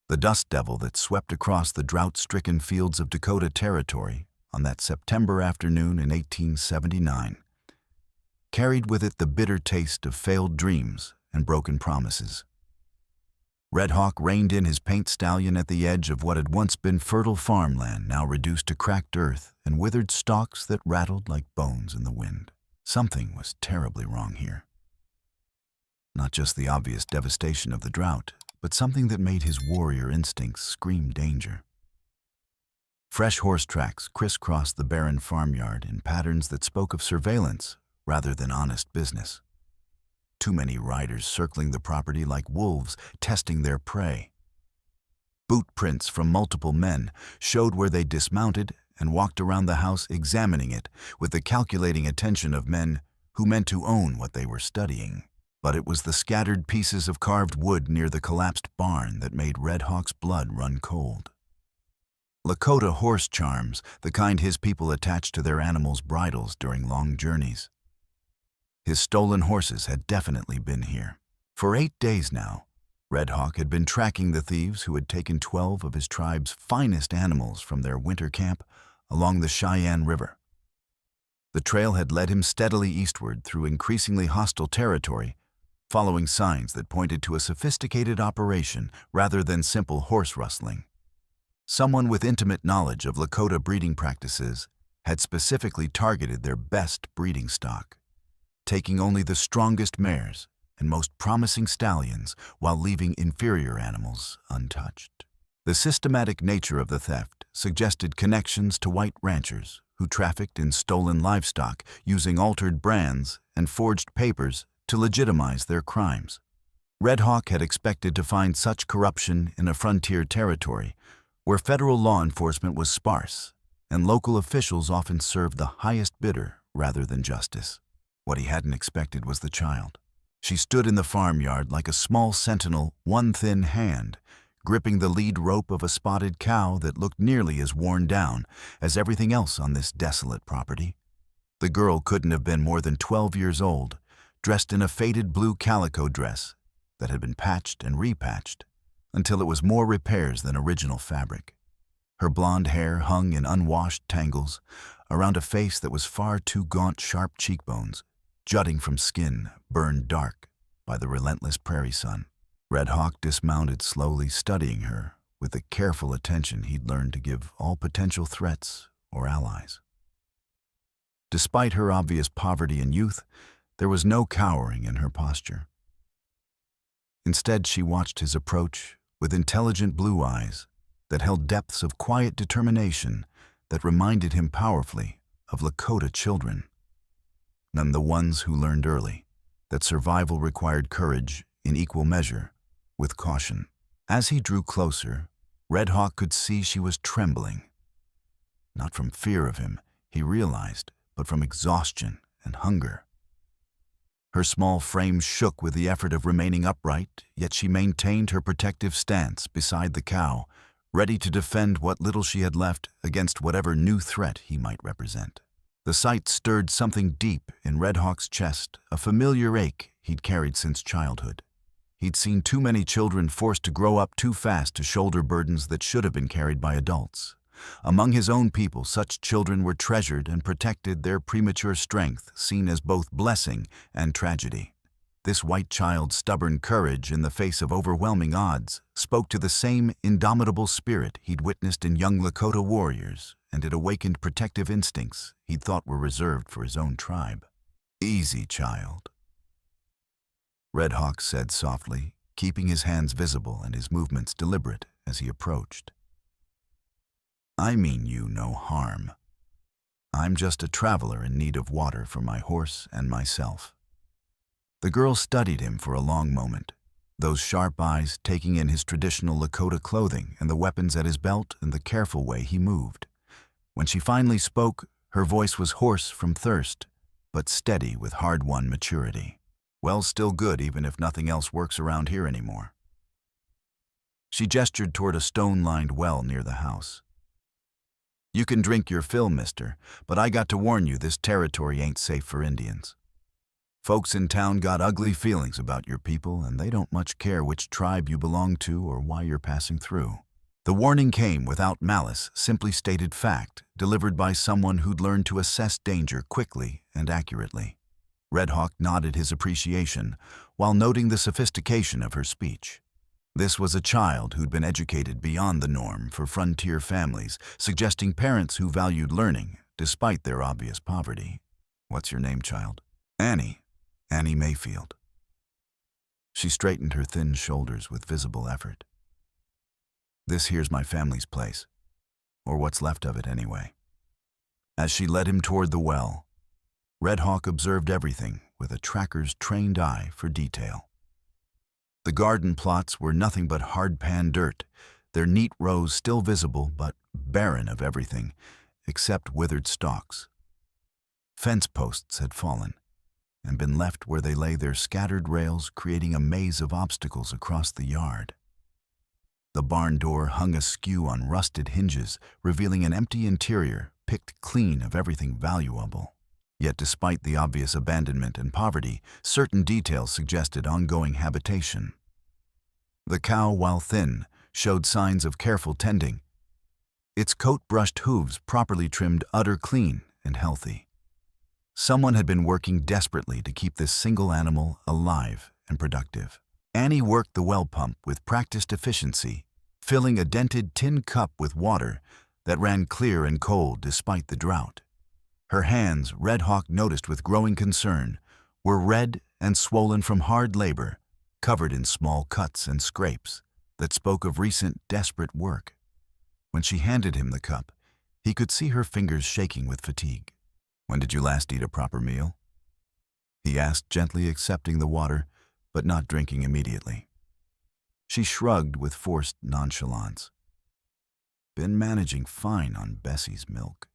The dust devil that swept across the drought-stricken fields of Dakota Territory on that September afternoon in 1879 carried with it the bitter taste of failed dreams and broken promises. Red Hawk reined in his paint stallion at the edge of what had once been fertile farmland, now reduced to cracked earth and withered stalks that rattled like bones in the wind. Something was terribly wrong here. Not just the obvious devastation of the drought, but something that made his warrior instincts scream danger. Fresh horse tracks crisscrossed the barren farmyard in patterns that spoke of surveillance rather than honest business. Too many riders circling the property like wolves testing their prey. Boot prints from multiple men showed where they dismounted and walked around the house examining it with the calculating attention of men who meant to own what they were studying. But it was the scattered pieces of carved wood near the collapsed barn that made Red Hawk's blood run cold. Lakota horse charms, the kind his people attached to their animals' bridles during long journeys. His stolen horses had definitely been here. For 8 days now, Red Hawk had been tracking the thieves who had taken 12 of his tribe's finest animals from their winter camp along the Cheyenne River. The trail had led him steadily eastward through increasingly hostile territory, following signs that pointed to a sophisticated operation rather than simple horse rustling. Someone with intimate knowledge of Lakota breeding practices had specifically targeted their best breeding stock, taking only the strongest mares and most promising stallions while leaving inferior animals untouched. The systematic nature of the theft suggested connections to white ranchers who trafficked in stolen livestock using altered brands and forged papers to legitimize their crimes. Red Hawk had expected to find such corruption in a frontier territory where federal law enforcement was sparse and local officials often served the highest bidder rather than justice. What he hadn't expected was the child. She stood in the farmyard like a small sentinel, one thin hand, gripping the lead rope of a spotted cow that looked nearly as worn down as everything else on this desolate property. The girl couldn't have been more than 12 years old, dressed in a faded blue calico dress that had been patched and repatched until it was more repairs than original fabric. Her blonde hair hung in unwashed tangles around a face that was far too gaunt, sharp cheekbones, jutting from skin burned dark by the relentless prairie sun. Red Hawk dismounted slowly, studying her with the careful attention he'd learned to give all potential threats or allies. Despite her obvious poverty and youth, there was no cowering in her posture. Instead, she watched his approach with intelligent blue eyes that held depths of quiet determination that reminded him powerfully of Lakota children, and the ones who learned early that survival required courage in equal measure with caution. As he drew closer, Red Hawk could see she was trembling. Not from fear of him, he realized, but from exhaustion and hunger. Her small frame shook with the effort of remaining upright, yet she maintained her protective stance beside the cow, ready to defend what little she had left against whatever new threat he might represent. The sight stirred something deep in Red Hawk's chest, a familiar ache he'd carried since childhood. He'd seen too many children forced to grow up too fast to shoulder burdens that should have been carried by adults. Among his own people, such children were treasured and protected, their premature strength seen as both blessing and tragedy. This white child's stubborn courage in the face of overwhelming odds spoke to the same indomitable spirit he'd witnessed in young Lakota warriors, and it awakened protective instincts he'd thought were reserved for his own tribe. "Easy, child," Red Hawk said softly, keeping his hands visible and his movements deliberate as he approached. "I mean you no harm. I'm just a traveler in need of water for my horse and myself." The girl studied him for a long moment, those sharp eyes taking in his traditional Lakota clothing and the weapons at his belt and the careful way he moved. When she finally spoke, her voice was hoarse from thirst, but steady with hard-won maturity. "Well, still good even if nothing else works around here anymore." She gestured toward a stone-lined well near the house. "You can drink your fill, mister, but I got to warn you, this territory ain't safe for Indians." Folks in town got ugly feelings about your people, and they don't much care which tribe you belong to or why you're passing through. The warning came without malice, simply stated fact, delivered by someone who'd learned to assess danger quickly and accurately. Red Hawk nodded his appreciation, while noting the sophistication of her speech. This was a child who'd been educated beyond the norm for frontier families, suggesting parents who valued learning, despite their obvious poverty. "What's your name, child?" "Annie. Annie Mayfield." She straightened her thin shoulders with visible effort. "This here's my family's place, or what's left of it anyway." As she led him toward the well, Red Hawk observed everything with a tracker's trained eye for detail. The garden plots were nothing but hard-pan dirt, their neat rows still visible but barren of everything, except withered stalks. Fence posts had fallen, and been left where they lay, their scattered rails creating a maze of obstacles across the yard. The barn door hung askew on rusted hinges, revealing an empty interior picked clean of everything valuable. Yet despite the obvious abandonment and poverty, certain details suggested ongoing habitation. The cow, while thin, showed signs of careful tending, its coat-brushed hooves properly trimmed, utter clean and healthy. Someone had been working desperately to keep this single animal alive and productive. Annie worked the well pump with practiced efficiency, filling a dented tin cup with water that ran clear and cold despite the drought. Her hands, Red Hawk noticed with growing concern, were red and swollen from hard labor, covered in small cuts and scrapes that spoke of recent desperate work. When she handed him the cup, he could see her fingers shaking with fatigue. "When did you last eat a proper meal?" he asked, gently accepting the water, but not drinking immediately. She shrugged with forced nonchalance. "Been managing fine on Bessie's milk.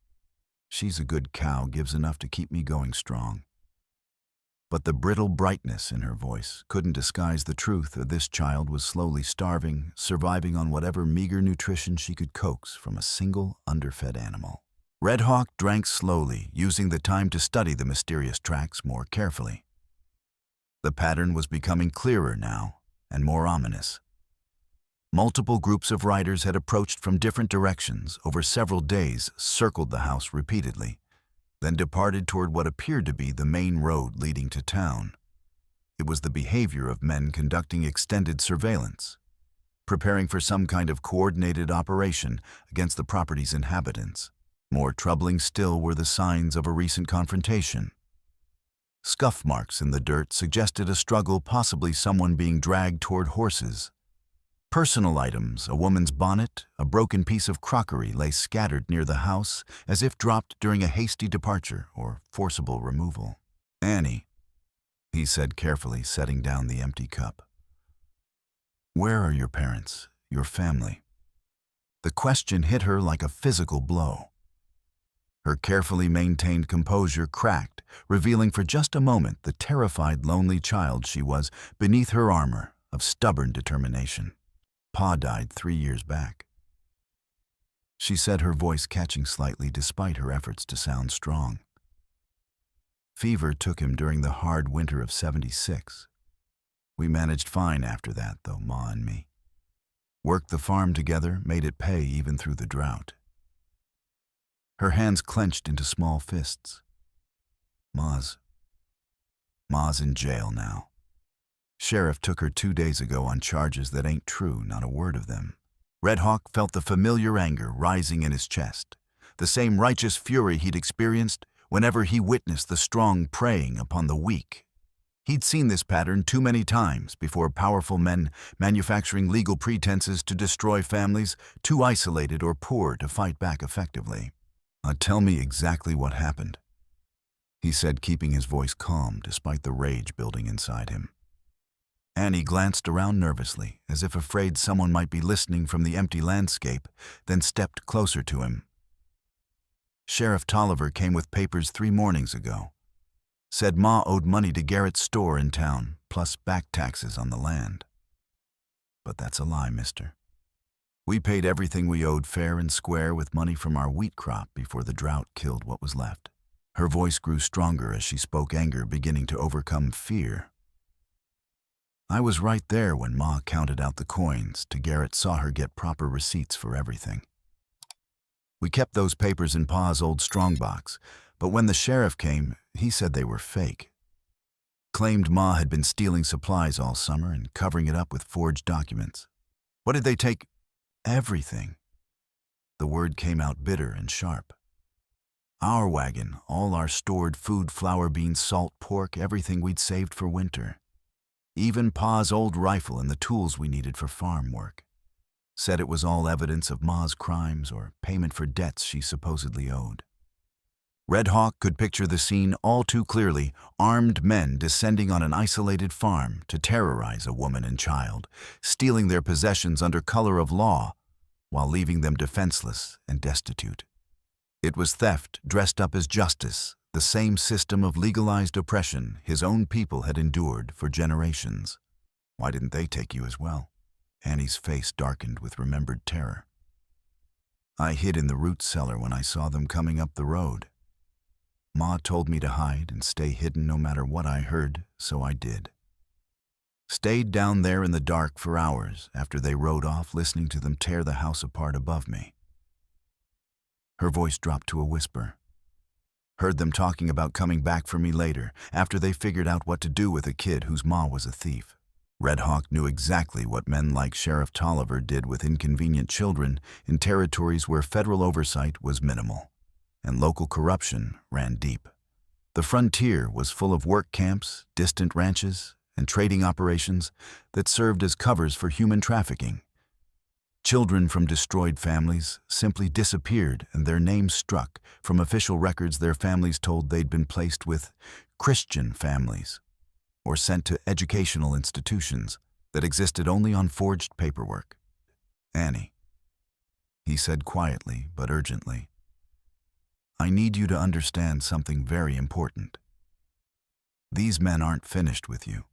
She's a good cow, gives enough to keep me going strong." But the brittle brightness in her voice couldn't disguise the truth that this child was slowly starving, surviving on whatever meager nutrition she could coax from a single underfed animal. Red Hawk drank slowly, using the time to study the mysterious tracks more carefully. The pattern was becoming clearer now, and more ominous. Multiple groups of riders had approached from different directions over several days, circled the house repeatedly, then departed toward what appeared to be the main road leading to town. It was the behavior of men conducting extended surveillance, preparing for some kind of coordinated operation against the property's inhabitants. More troubling still were the signs of a recent confrontation. Scuff marks in the dirt suggested a struggle, possibly someone being dragged toward horses. Personal items, a woman's bonnet, a broken piece of crockery lay scattered near the house as if dropped during a hasty departure or forcible removal. "Annie," he said carefully, setting down the empty cup. "Where are your parents, your family?" The question hit her like a physical blow. Her carefully maintained composure cracked, revealing for just a moment the terrified, lonely child she was beneath her armor of stubborn determination. "Pa died 3 years back," she said, her voice catching slightly despite her efforts to sound strong. "Fever took him during the hard winter of '76. We managed fine after that, though, Ma and me. Worked the farm together, made it pay even through the drought." Her hands clenched into small fists. Ma's in jail now. Sheriff took her 2 days ago on charges that ain't true, not a word of them." Red Hawk felt the familiar anger rising in his chest, the same righteous fury he'd experienced whenever he witnessed the strong preying upon the weak. He'd seen this pattern too many times before, powerful men manufacturing legal pretenses to destroy families too isolated or poor to fight back effectively. "Tell me exactly what happened," he said, keeping his voice calm despite the rage building inside him. Annie glanced around nervously, as if afraid someone might be listening from the empty landscape, then stepped closer to him. "Sheriff Tolliver came with papers 3 mornings ago. Said Ma owed money to Garrett's store in town, plus back taxes on the land. But that's a lie, mister. We paid everything we owed fair and square with money from our wheat crop before the drought killed what was left. Her voice grew stronger as she spoke, anger beginning to overcome fear. I was right there when Ma counted out the coins. Garrett saw her get proper receipts for everything. We kept those papers in Pa's old strongbox, but when the sheriff came, he said they were fake. Claimed Ma had been stealing supplies all summer and covering it up with forged documents. What did they take? Everything. The word came out bitter and sharp. Our wagon, all our stored food, flour, beans, salt, pork, everything we'd saved for winter. Even Pa's old rifle and the tools we needed for farm work. Said it was all evidence of Ma's crimes or payment for debts she supposedly owed. Red Hawk could picture the scene all too clearly, armed men descending on an isolated farm to terrorize a woman and child, stealing their possessions under color of law, while leaving them defenseless and destitute. It was theft dressed up as justice, the same system of legalized oppression his own people had endured for generations. Why didn't they take you as well? Annie's face darkened with remembered terror. I hid in the root cellar when I saw them coming up the road. Ma told me to hide and stay hidden no matter what I heard, so I did. Stayed down there in the dark for hours after they rode off, listening to them tear the house apart above me. Her voice dropped to a whisper. Heard them talking about coming back for me later, after they figured out what to do with a kid whose ma was a thief. Red Hawk knew exactly what men like Sheriff Tolliver did with inconvenient children in territories where federal oversight was minimal, and local corruption ran deep. The frontier was full of work camps, distant ranches, and trading operations that served as covers for human trafficking. Children from destroyed families simply disappeared and their names struck. From official records, their families told they'd been placed with Christian families or sent to educational institutions that existed only on forged paperwork. Annie, he said quietly but urgently, I need you to understand something very important. These men aren't finished with you.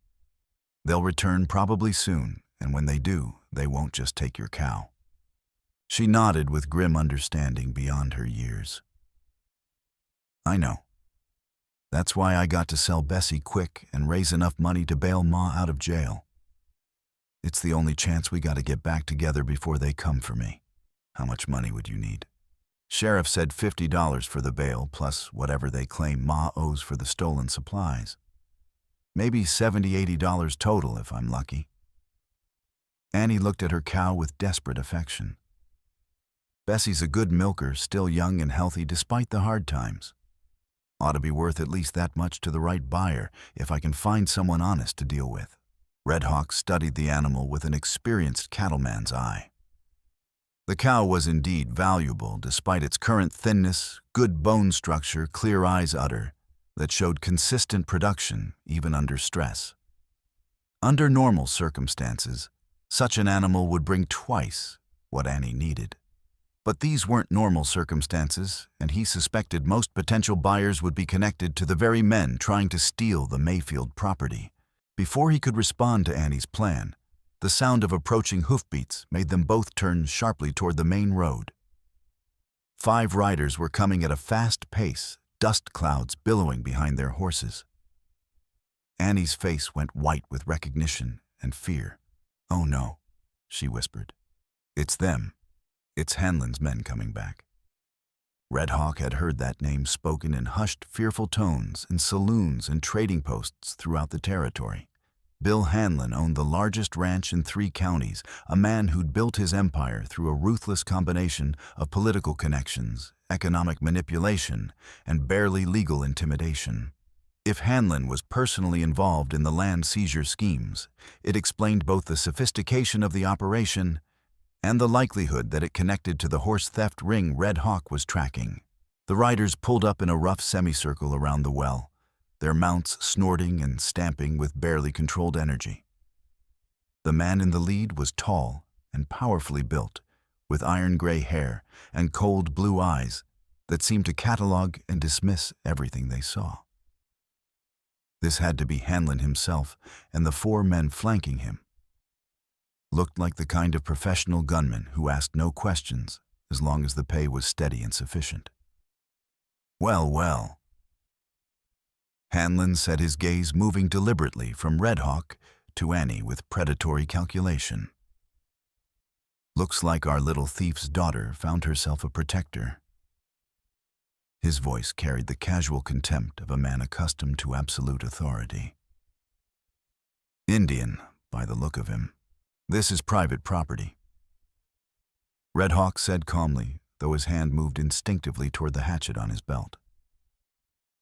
They'll return probably soon, and when they do, they won't just take your cow. She nodded with grim understanding beyond her years. I know. That's why I got to sell Bessie quick and raise enough money to bail Ma out of jail. It's the only chance we got to get back together before they come for me. How much money would you need? Sheriff said $50 for the bail, plus whatever they claim Ma owes for the stolen supplies. Maybe $70–80 total if I'm lucky. Annie looked at her cow with desperate affection. Bessie's a good milker, still young and healthy despite the hard times. Ought to be worth at least that much to the right buyer if I can find someone honest to deal with. Red Hawk studied the animal with an experienced cattleman's eye. The cow was indeed valuable despite its current thinness, good bone structure, clear eyes, udder that showed consistent production even under stress. Under normal circumstances, such an animal would bring twice what Annie needed. But these weren't normal circumstances, and he suspected most potential buyers would be connected to the very men trying to steal the Mayfield property. Before he could respond to Annie's plan, the sound of approaching hoofbeats made them both turn sharply toward the main road. 5 riders were coming at a fast pace, dust clouds billowing behind their horses. Annie's face went white with recognition and fear. Oh no, she whispered. It's them. It's Hanland's men coming back. Red Hawk had heard that name spoken in hushed, fearful tones in saloons and trading posts throughout the territory. Bill Hanland owned the largest ranch in 3 counties, a man who'd built his empire through a ruthless combination of political connections, economic manipulation, and barely legal intimidation. If Hanland was personally involved in the land seizure schemes, it explained both the sophistication of the operation and the likelihood that it connected to the horse theft ring Red Hawk was tracking. The riders pulled up in a rough semicircle around the well, their mounts snorting and stamping with barely controlled energy. The man in the lead was tall and powerfully built, with iron-gray hair and cold blue eyes that seemed to catalog and dismiss everything they saw. This had to be Hanland himself and the 4 men flanking him. Looked like the kind of professional gunman who asked no questions as long as the pay was steady and sufficient. Well, well, Hanland set his gaze, moving deliberately from Red Hawk to Annie with predatory calculation. Looks like our little thief's daughter found herself a protector. His voice carried the casual contempt of a man accustomed to absolute authority. Indian, by the look of him. This is private property. Red Hawk said calmly, though his hand moved instinctively toward the hatchet on his belt.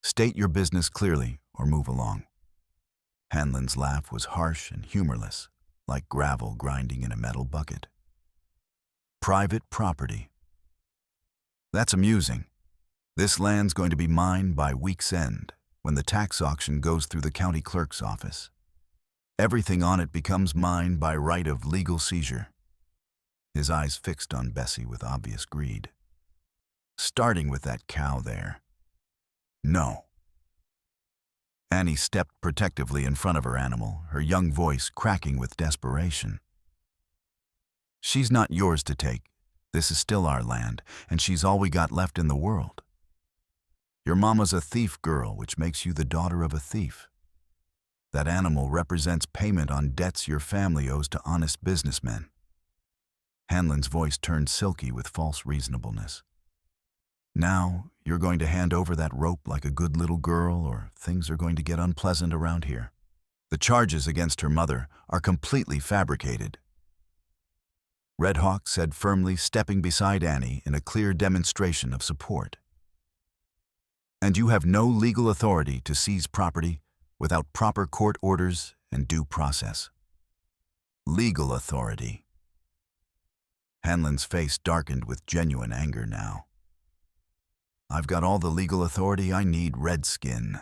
State your business clearly or move along. Hanland's laugh was harsh and humorless, like gravel grinding in a metal bucket. Private property. That's amusing. This land's going to be mine by week's end, when the tax auction goes through the county clerk's office. Everything on it becomes mine by right of legal seizure. His eyes fixed on Bessie with obvious greed. Starting with that cow there. No. Annie stepped protectively in front of her animal, her young voice cracking with desperation. She's not yours to take. This is still our land, and she's all we got left in the world. Your mama's a thief girl, which makes you the daughter of a thief. That animal represents payment on debts your family owes to honest businessmen. Hanland's voice turned silky with false reasonableness. Now, you're going to hand over that rope like a good little girl, or things are going to get unpleasant around here. The charges against her mother are completely fabricated. Red Hawk said firmly, stepping beside Annie in a clear demonstration of support. And you have no legal authority to seize property without proper court orders and due process. Legal authority. Hanland's face darkened with genuine anger now. I've got all the legal authority I need, Redskin.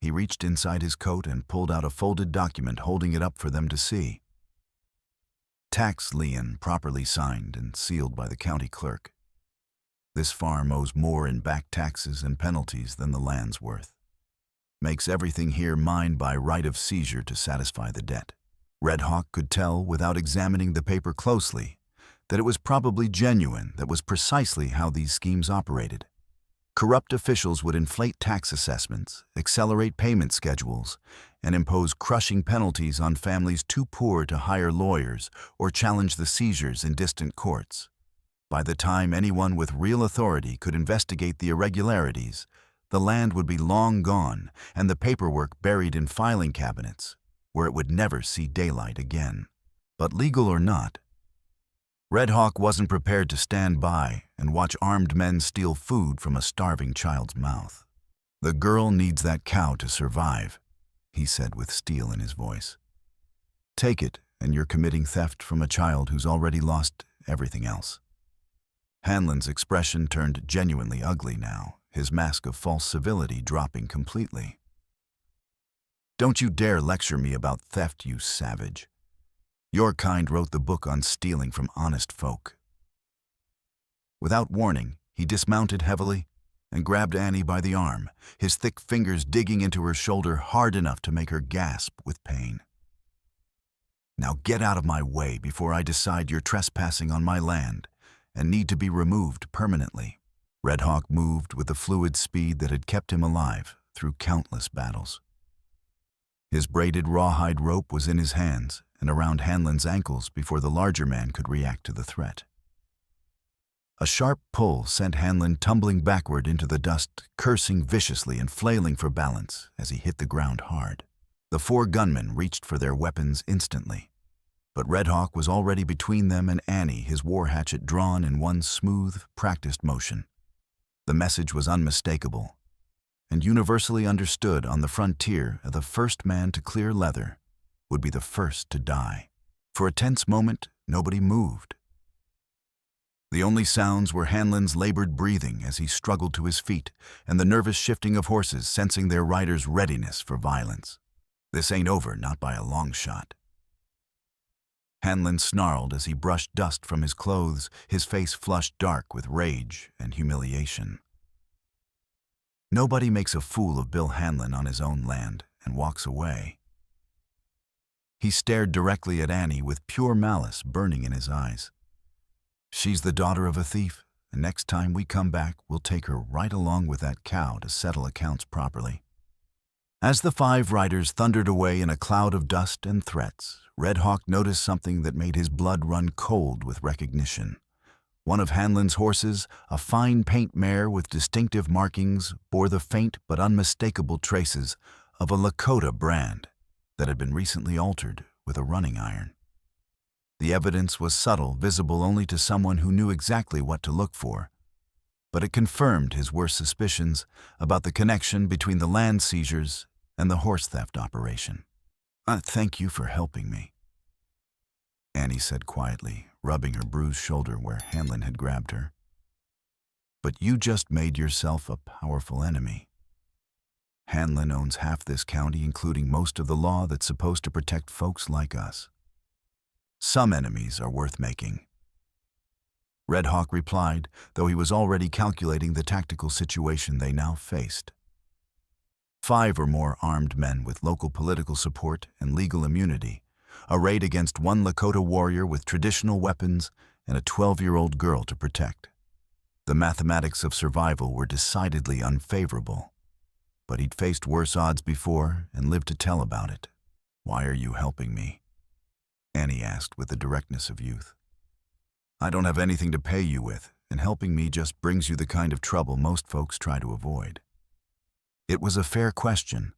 He reached inside his coat and pulled out a folded document, holding it up for them to see. Tax lien properly signed and sealed by the county clerk. This farm owes more in back taxes and penalties than the land's worth. Makes everything here mine by right of seizure to satisfy the debt. Red Hawk could tell, without examining the paper closely, that it was probably genuine. That was precisely how these schemes operated. Corrupt officials would inflate tax assessments, accelerate payment schedules, and impose crushing penalties on families too poor to hire lawyers or challenge the seizures in distant courts. By the time anyone with real authority could investigate the irregularities, the land would be long gone and the paperwork buried in filing cabinets, where it would never see daylight again. But legal or not, Red Hawk wasn't prepared to stand by and watch armed men steal food from a starving child's mouth. The girl needs that cow to survive, he said with steel in his voice. Take it, and you're committing theft from a child who's already lost everything else. Hanland's expression turned genuinely ugly now, his mask of false civility dropping completely. Don't you dare lecture me about theft, you savage. Your kind wrote the book on stealing from honest folk. Without warning, he dismounted heavily and grabbed Annie by the arm, his thick fingers digging into her shoulder hard enough to make her gasp with pain. Now get out of my way before I decide you're trespassing on my land and need to be removed permanently. Red Hawk moved with the fluid speed that had kept him alive through countless battles. His braided rawhide rope was in his hands and around Hanland's ankles before the larger man could react to the threat. A sharp pull sent Hanland tumbling backward into the dust, cursing viciously and flailing for balance as he hit the ground hard. The four gunmen reached for their weapons instantly, but Red Hawk was already between them and Annie, his war hatchet drawn in one smooth, practiced motion. The message was unmistakable and universally understood on the frontier. The first man to clear leather would be the first to die. For a tense moment, nobody moved. The only sounds were Hanland's labored breathing as he struggled to his feet and the nervous shifting of horses sensing their riders' readiness for violence. This ain't over, not by a long shot. Hanland snarled as he brushed dust from his clothes, his face flushed dark with rage and humiliation. Nobody makes a fool of Bill Hanland on his own land and walks away. He stared directly at Annie with pure malice burning in his eyes. She's the daughter of a thief, and next time we come back, we'll take her right along with that cow to settle accounts properly. As the 5 riders thundered away in a cloud of dust and threats, Red Hawk noticed something that made his blood run cold with recognition. One of Hanland's horses, a fine paint mare with distinctive markings, bore the faint but unmistakable traces of a Lakota brand that had been recently altered with a running iron. The evidence was subtle, visible only to someone who knew exactly what to look for, but it confirmed his worst suspicions about the connection between the land seizures and the horse theft operation. Thank you for helping me," Annie said quietly, rubbing her bruised shoulder where Hanland had grabbed her. "But you just made yourself a powerful enemy. Hanland owns half this county, including most of the law that's supposed to protect folks like us. Some enemies are worth making." Red Hawk replied, though he was already calculating the tactical situation they now faced. 5 or more armed men with local political support and legal immunity, arrayed against one Lakota warrior with traditional weapons and a 12-year-old girl to protect. The mathematics of survival were decidedly unfavorable, but he'd faced worse odds before and lived to tell about it. "Why are you helping me?" Annie asked with the directness of youth. "I don't have anything to pay you with, and helping me just brings you the kind of trouble most folks try to avoid." It was a fair question,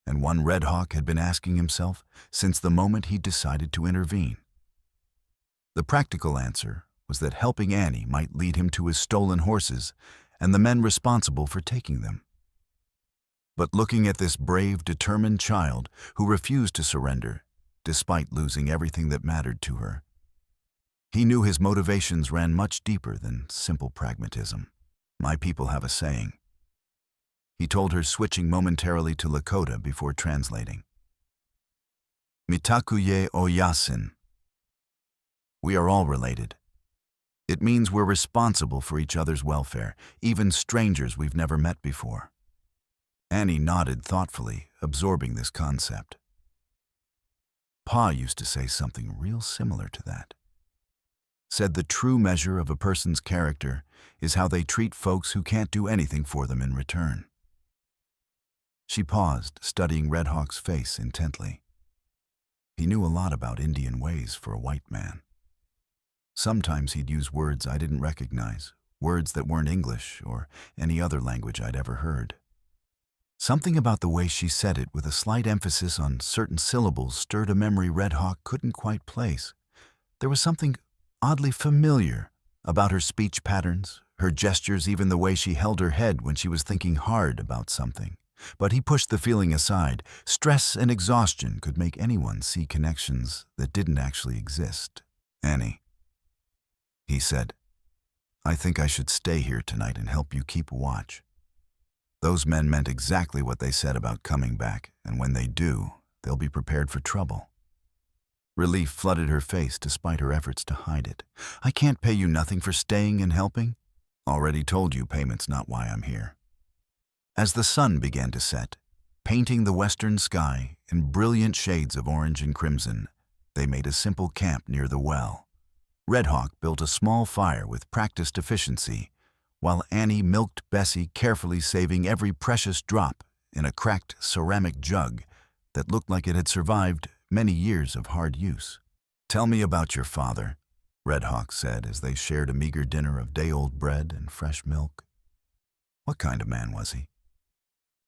and one Red Hawk had been asking himself since the moment he decided to intervene. The practical answer was that helping Annie might lead him to his stolen horses and the men responsible for taking them. But looking at this brave, determined child who refused to surrender, despite losing everything that mattered to her, he knew his motivations ran much deeper than simple pragmatism. "My people have a saying," he told her, switching momentarily to Lakota before translating. "Mitakuye o yasin." We are all related. It means we're responsible for each other's welfare, even strangers we've never met before. Annie nodded thoughtfully, absorbing this concept. Pa used to say something real similar to that. Said the true measure of a person's character is how they treat folks who can't do anything for them in return. She paused, studying Red Hawk's face intently. He knew a lot about Indian ways for a white man. Sometimes he'd use words I didn't recognize, words that weren't English or any other language I'd ever heard. Something about the way she said it, with a slight emphasis on certain syllables, stirred a memory Red Hawk couldn't quite place. There was something oddly familiar about her speech patterns, her gestures, even the way she held her head when she was thinking hard about something. But he pushed the feeling aside. Stress and exhaustion could make anyone see connections that didn't actually exist. "Annie," he said, "I think I should stay here tonight and help you keep watch. Those men meant exactly what they said about coming back, and when they do, they'll be prepared for trouble." Relief flooded her face despite her efforts to hide it. "I can't pay you nothing for staying and helping." "Already told you payment's not why I'm here." As the sun began to set, painting the western sky in brilliant shades of orange and crimson, they made a simple camp near the well. Red Hawk built a small fire with practiced efficiency, while Annie milked Bessie, carefully saving every precious drop in a cracked ceramic jug that looked like it had survived many years of hard use. "Tell me about your father," Red Hawk said as they shared a meager dinner of day-old bread and fresh milk. "What kind of man was he?"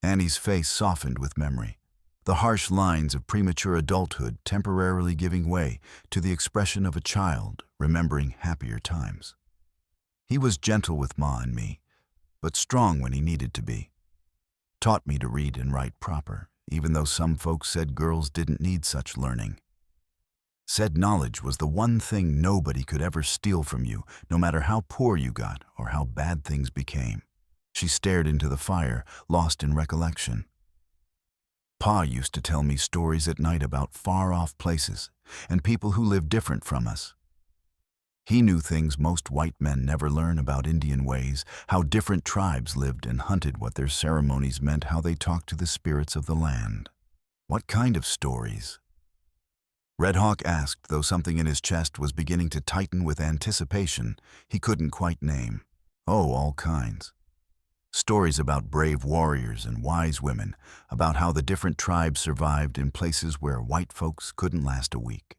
Annie's face softened with memory, the harsh lines of premature adulthood temporarily giving way to the expression of a child remembering happier times. "He was gentle with Ma and me, but strong when he needed to be. Taught me to read and write proper, even though some folks said girls didn't need such learning. Said knowledge was the one thing nobody could ever steal from you, no matter how poor you got or how bad things became." She stared into the fire, lost in recollection. "Pa used to tell me stories at night about far-off places and people who lived different from us. He knew things most white men never learn about Indian ways, how different tribes lived and hunted, what their ceremonies meant, how they talked to the spirits of the land." "What kind of stories?" Red Hawk asked, though something in his chest was beginning to tighten with anticipation he couldn't quite name. "Oh, all kinds. Stories about brave warriors and wise women, about how the different tribes survived in places where white folks couldn't last a week.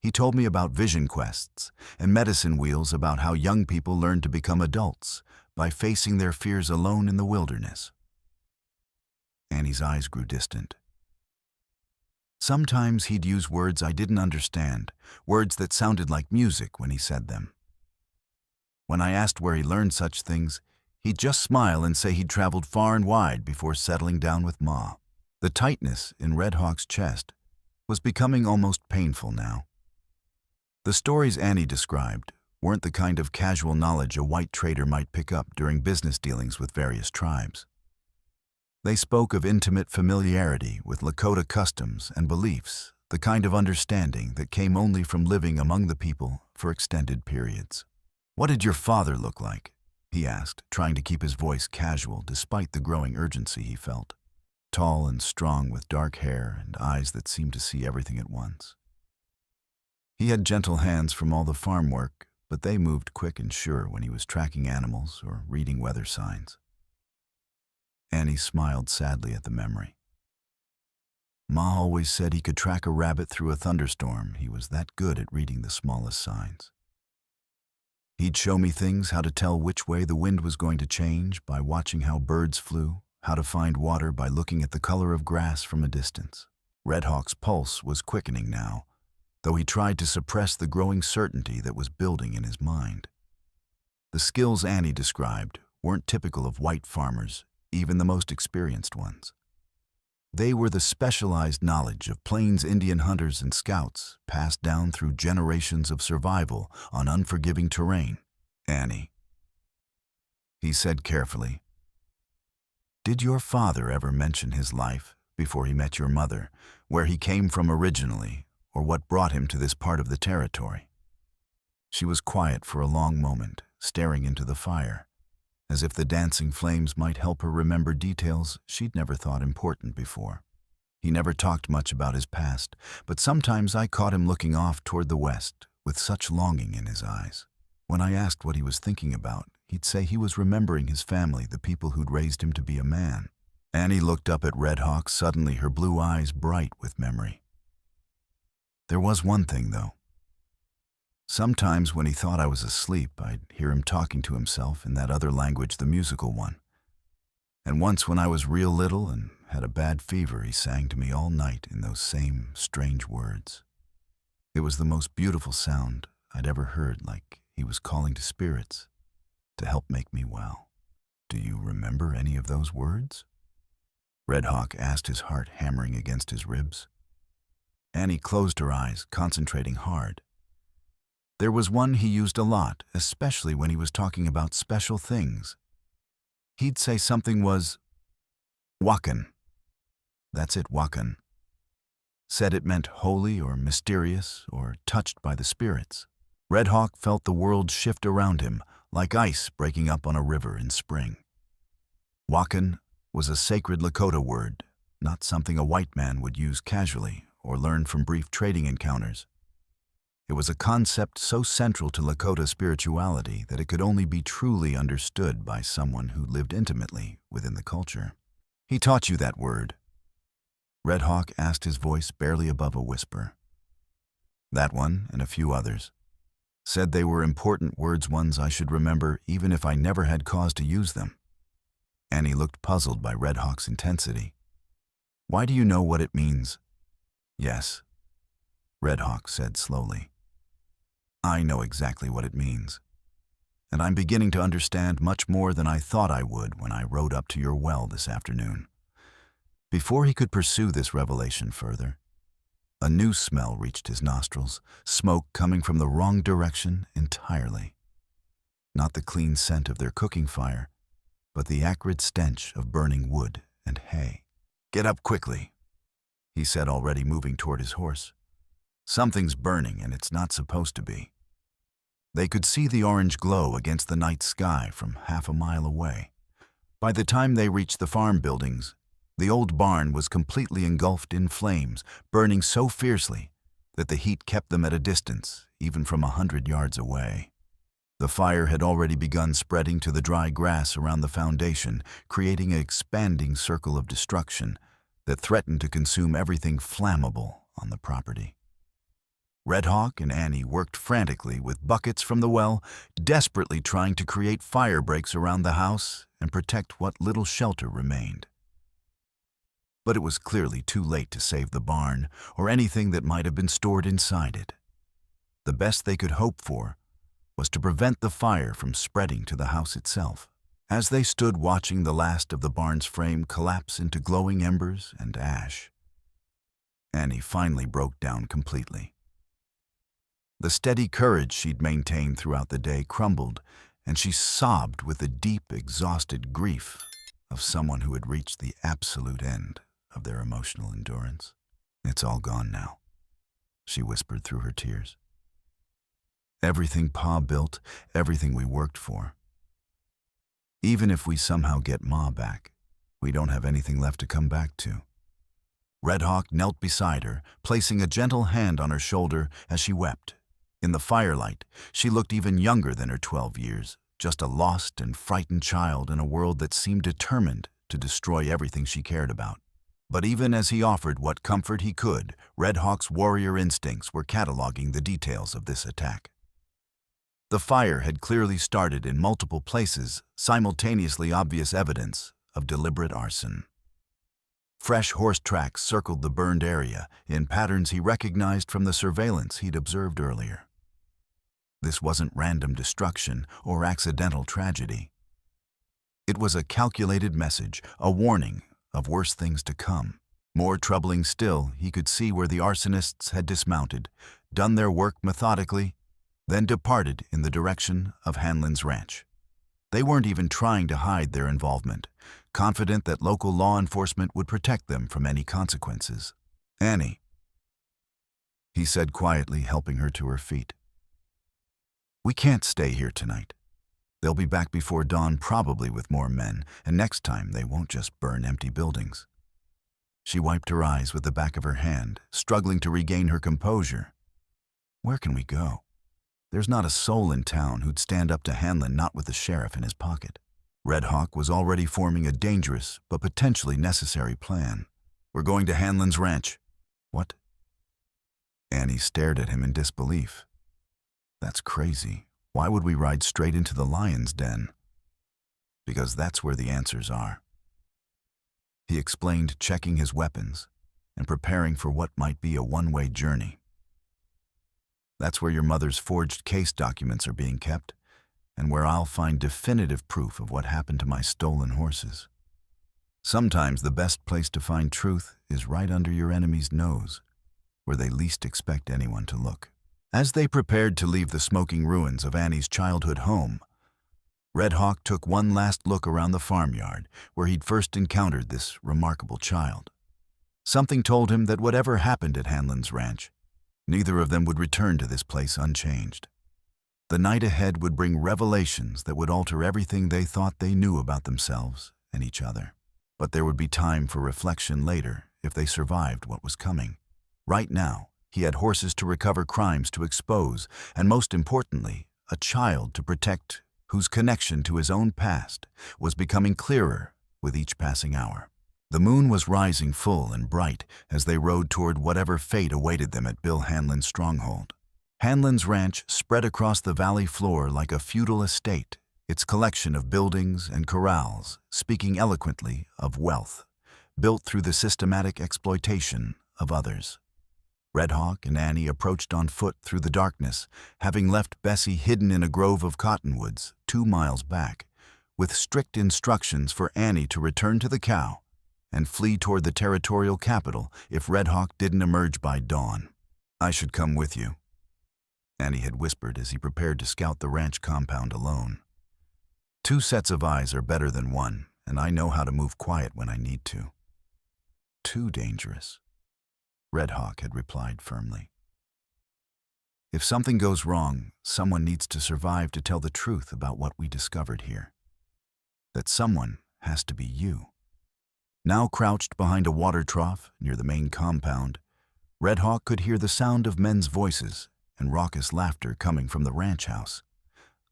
He told me about vision quests and medicine wheels, about how young people learn to become adults by facing their fears alone in the wilderness. Annie's eyes grew distant. Sometimes he'd use words I didn't understand, words that sounded like music when he said them. When I asked where he learned such things, he'd just smile and say he'd traveled far and wide before settling down with Ma. The tightness in Red Hawk's chest was becoming almost painful now. The stories Annie described weren't the kind of casual knowledge a white trader might pick up during business dealings with various tribes. They spoke of intimate familiarity with Lakota customs and beliefs, the kind of understanding that came only from living among the people for extended periods. "What did your father look like?" he asked, trying to keep his voice casual despite the growing urgency he felt. Tall and strong, with dark hair and eyes that seemed to see everything at once. He had gentle hands from all the farm work, but they moved quick and sure when he was tracking animals or reading weather signs. Annie smiled sadly at the memory. Ma always said he could track a rabbit through a thunderstorm. He was that good at reading the smallest signs. He'd show me things, how to tell which way the wind was going to change by watching how birds flew, how to find water by looking at the color of grass from a distance. Red Hawk's pulse was quickening now, though he tried to suppress the growing certainty that was building in his mind. The skills Annie described weren't typical of white farmers, even the most experienced ones. They were the specialized knowledge of Plains Indian hunters and scouts, passed down through generations of survival on unforgiving terrain. "Annie," he said carefully, "did your father ever mention his life before he met your mother, where he came from originally, or what brought him to this part of the territory?" She was quiet for a long moment, staring into the fire, as if the dancing flames might help her remember details she'd never thought important before. He never talked much about his past, but sometimes I caught him looking off toward the west with such longing in his eyes. When I asked what he was thinking about, he'd say he was remembering his family, the people who'd raised him to be a man. Annie looked up at Red Hawk, suddenly her blue eyes bright with memory. There was one thing, though. Sometimes when he thought I was asleep, I'd hear him talking to himself in that other language, the musical one. And once when I was real little and had a bad fever, he sang to me all night in those same strange words. It was the most beautiful sound I'd ever heard, like he was calling to spirits to help make me well. "Do you remember any of those words?" Red Hawk asked, his heart hammering against his ribs. Annie closed her eyes, concentrating hard. There was one he used a lot, especially when he was talking about special things. He'd say something was wakan. That's it, wakan. Said it meant holy or mysterious or touched by the spirits. Red Hawk felt the world shift around him, like ice breaking up on a river in spring. Wakan was a sacred Lakota word, not something a white man would use casually or learn from brief trading encounters. It was a concept so central to Lakota spirituality that it could only be truly understood by someone who lived intimately within the culture. "He taught you that word?" Red Hawk asked, his voice barely above a whisper. "That one and a few others. Said they were important words, ones I should remember even if I never had cause to use them." Annie looked puzzled by Red Hawk's intensity. "Why do you know what it means?" "Yes," Red Hawk said slowly. "I know exactly what it means. And I'm beginning to understand much more than I thought I would when I rode up to your well this afternoon." Before he could pursue this revelation further, a new smell reached his nostrils, smoke coming from the wrong direction entirely. Not the clean scent of their cooking fire, but the acrid stench of burning wood and hay. "Get up quickly," he said, already moving toward his horse. "Something's burning, and it's not supposed to be." They could see the orange glow against the night sky from half a mile away. By the time they reached the farm buildings, the old barn was completely engulfed in flames, burning so fiercely that the heat kept them at a distance, even from 100 yards away. The fire had already begun spreading to the dry grass around the foundation, creating an expanding circle of destruction that threatened to consume everything flammable on the property. Red Hawk and Annie worked frantically with buckets from the well, desperately trying to create fire breaks around the house and protect what little shelter remained. But it was clearly too late to save the barn or anything that might have been stored inside it. The best they could hope for was to prevent the fire from spreading to the house itself. As they stood watching the last of the barn's frame collapse into glowing embers and ash, Annie finally broke down completely. The steady courage she'd maintained throughout the day crumbled, and she sobbed with the deep, exhausted grief of someone who had reached the absolute end of their emotional endurance. "It's all gone now," she whispered through her tears. "Everything Pa built, everything we worked for. Even if we somehow get Ma back, we don't have anything left to come back to." Red Hawk knelt beside her, placing a gentle hand on her shoulder as she wept. In the firelight, she looked even younger than her 12 years, just a lost and frightened child in a world that seemed determined to destroy everything she cared about. But even as he offered what comfort he could, Red Hawk's warrior instincts were cataloging the details of this attack. The fire had clearly started in multiple places, simultaneously obvious evidence of deliberate arson. Fresh horse tracks circled the burned area in patterns he recognized from the surveillance he'd observed earlier. This wasn't random destruction or accidental tragedy. It was a calculated message, a warning of worse things to come. More troubling still, he could see where the arsonists had dismounted, done their work methodically, then departed in the direction of Hanland's ranch. They weren't even trying to hide their involvement, confident that local law enforcement would protect them from any consequences. "Annie," he said quietly, helping her to her feet. "We can't stay here tonight. They'll be back before dawn, probably with more men, and next time they won't just burn empty buildings." She wiped her eyes with the back of her hand, struggling to regain her composure. "Where can we go? There's not a soul in town who'd stand up to Hanland, not with the sheriff in his pocket." Red Hawk was already forming a dangerous but potentially necessary plan. "We're going to Hanland's ranch." "What?" Annie stared at him in disbelief. "That's crazy. Why would we ride straight into the lion's den?" "Because that's where the answers are," he explained, checking his weapons and preparing for what might be a one-way journey. "That's where your mother's forged case documents are being kept, and where I'll find definitive proof of what happened to my stolen horses. Sometimes the best place to find truth is right under your enemy's nose, where they least expect anyone to look." As they prepared to leave the smoking ruins of Annie's childhood home, Red Hawk took one last look around the farmyard where he'd first encountered this remarkable child. Something told him that whatever happened at Hanland's ranch, neither of them would return to this place unchanged. The night ahead would bring revelations that would alter everything they thought they knew about themselves and each other. But there would be time for reflection later if they survived what was coming. Right now, he had horses to recover, crimes to expose, and most importantly, a child to protect whose connection to his own past was becoming clearer with each passing hour. The moon was rising full and bright as they rode toward whatever fate awaited them at Bill Hanland's stronghold. Hanland's ranch spread across the valley floor like a feudal estate, its collection of buildings and corrals speaking eloquently of wealth, built through the systematic exploitation of others. Red Hawk and Annie approached on foot through the darkness, having left Bessie hidden in a grove of cottonwoods 2 miles back, with strict instructions for Annie to return to the cow and flee toward the territorial capital if Red Hawk didn't emerge by dawn. "I should come with you," Annie had whispered as he prepared to scout the ranch compound alone. "2 sets of eyes are better than 1, and I know how to move quiet when I need to." "Too dangerous," Red Hawk had replied firmly. "If something goes wrong, someone needs to survive to tell the truth about what we discovered here. That someone has to be you." Now crouched behind a water trough near the main compound, Red Hawk could hear the sound of men's voices and raucous laughter coming from the ranch house.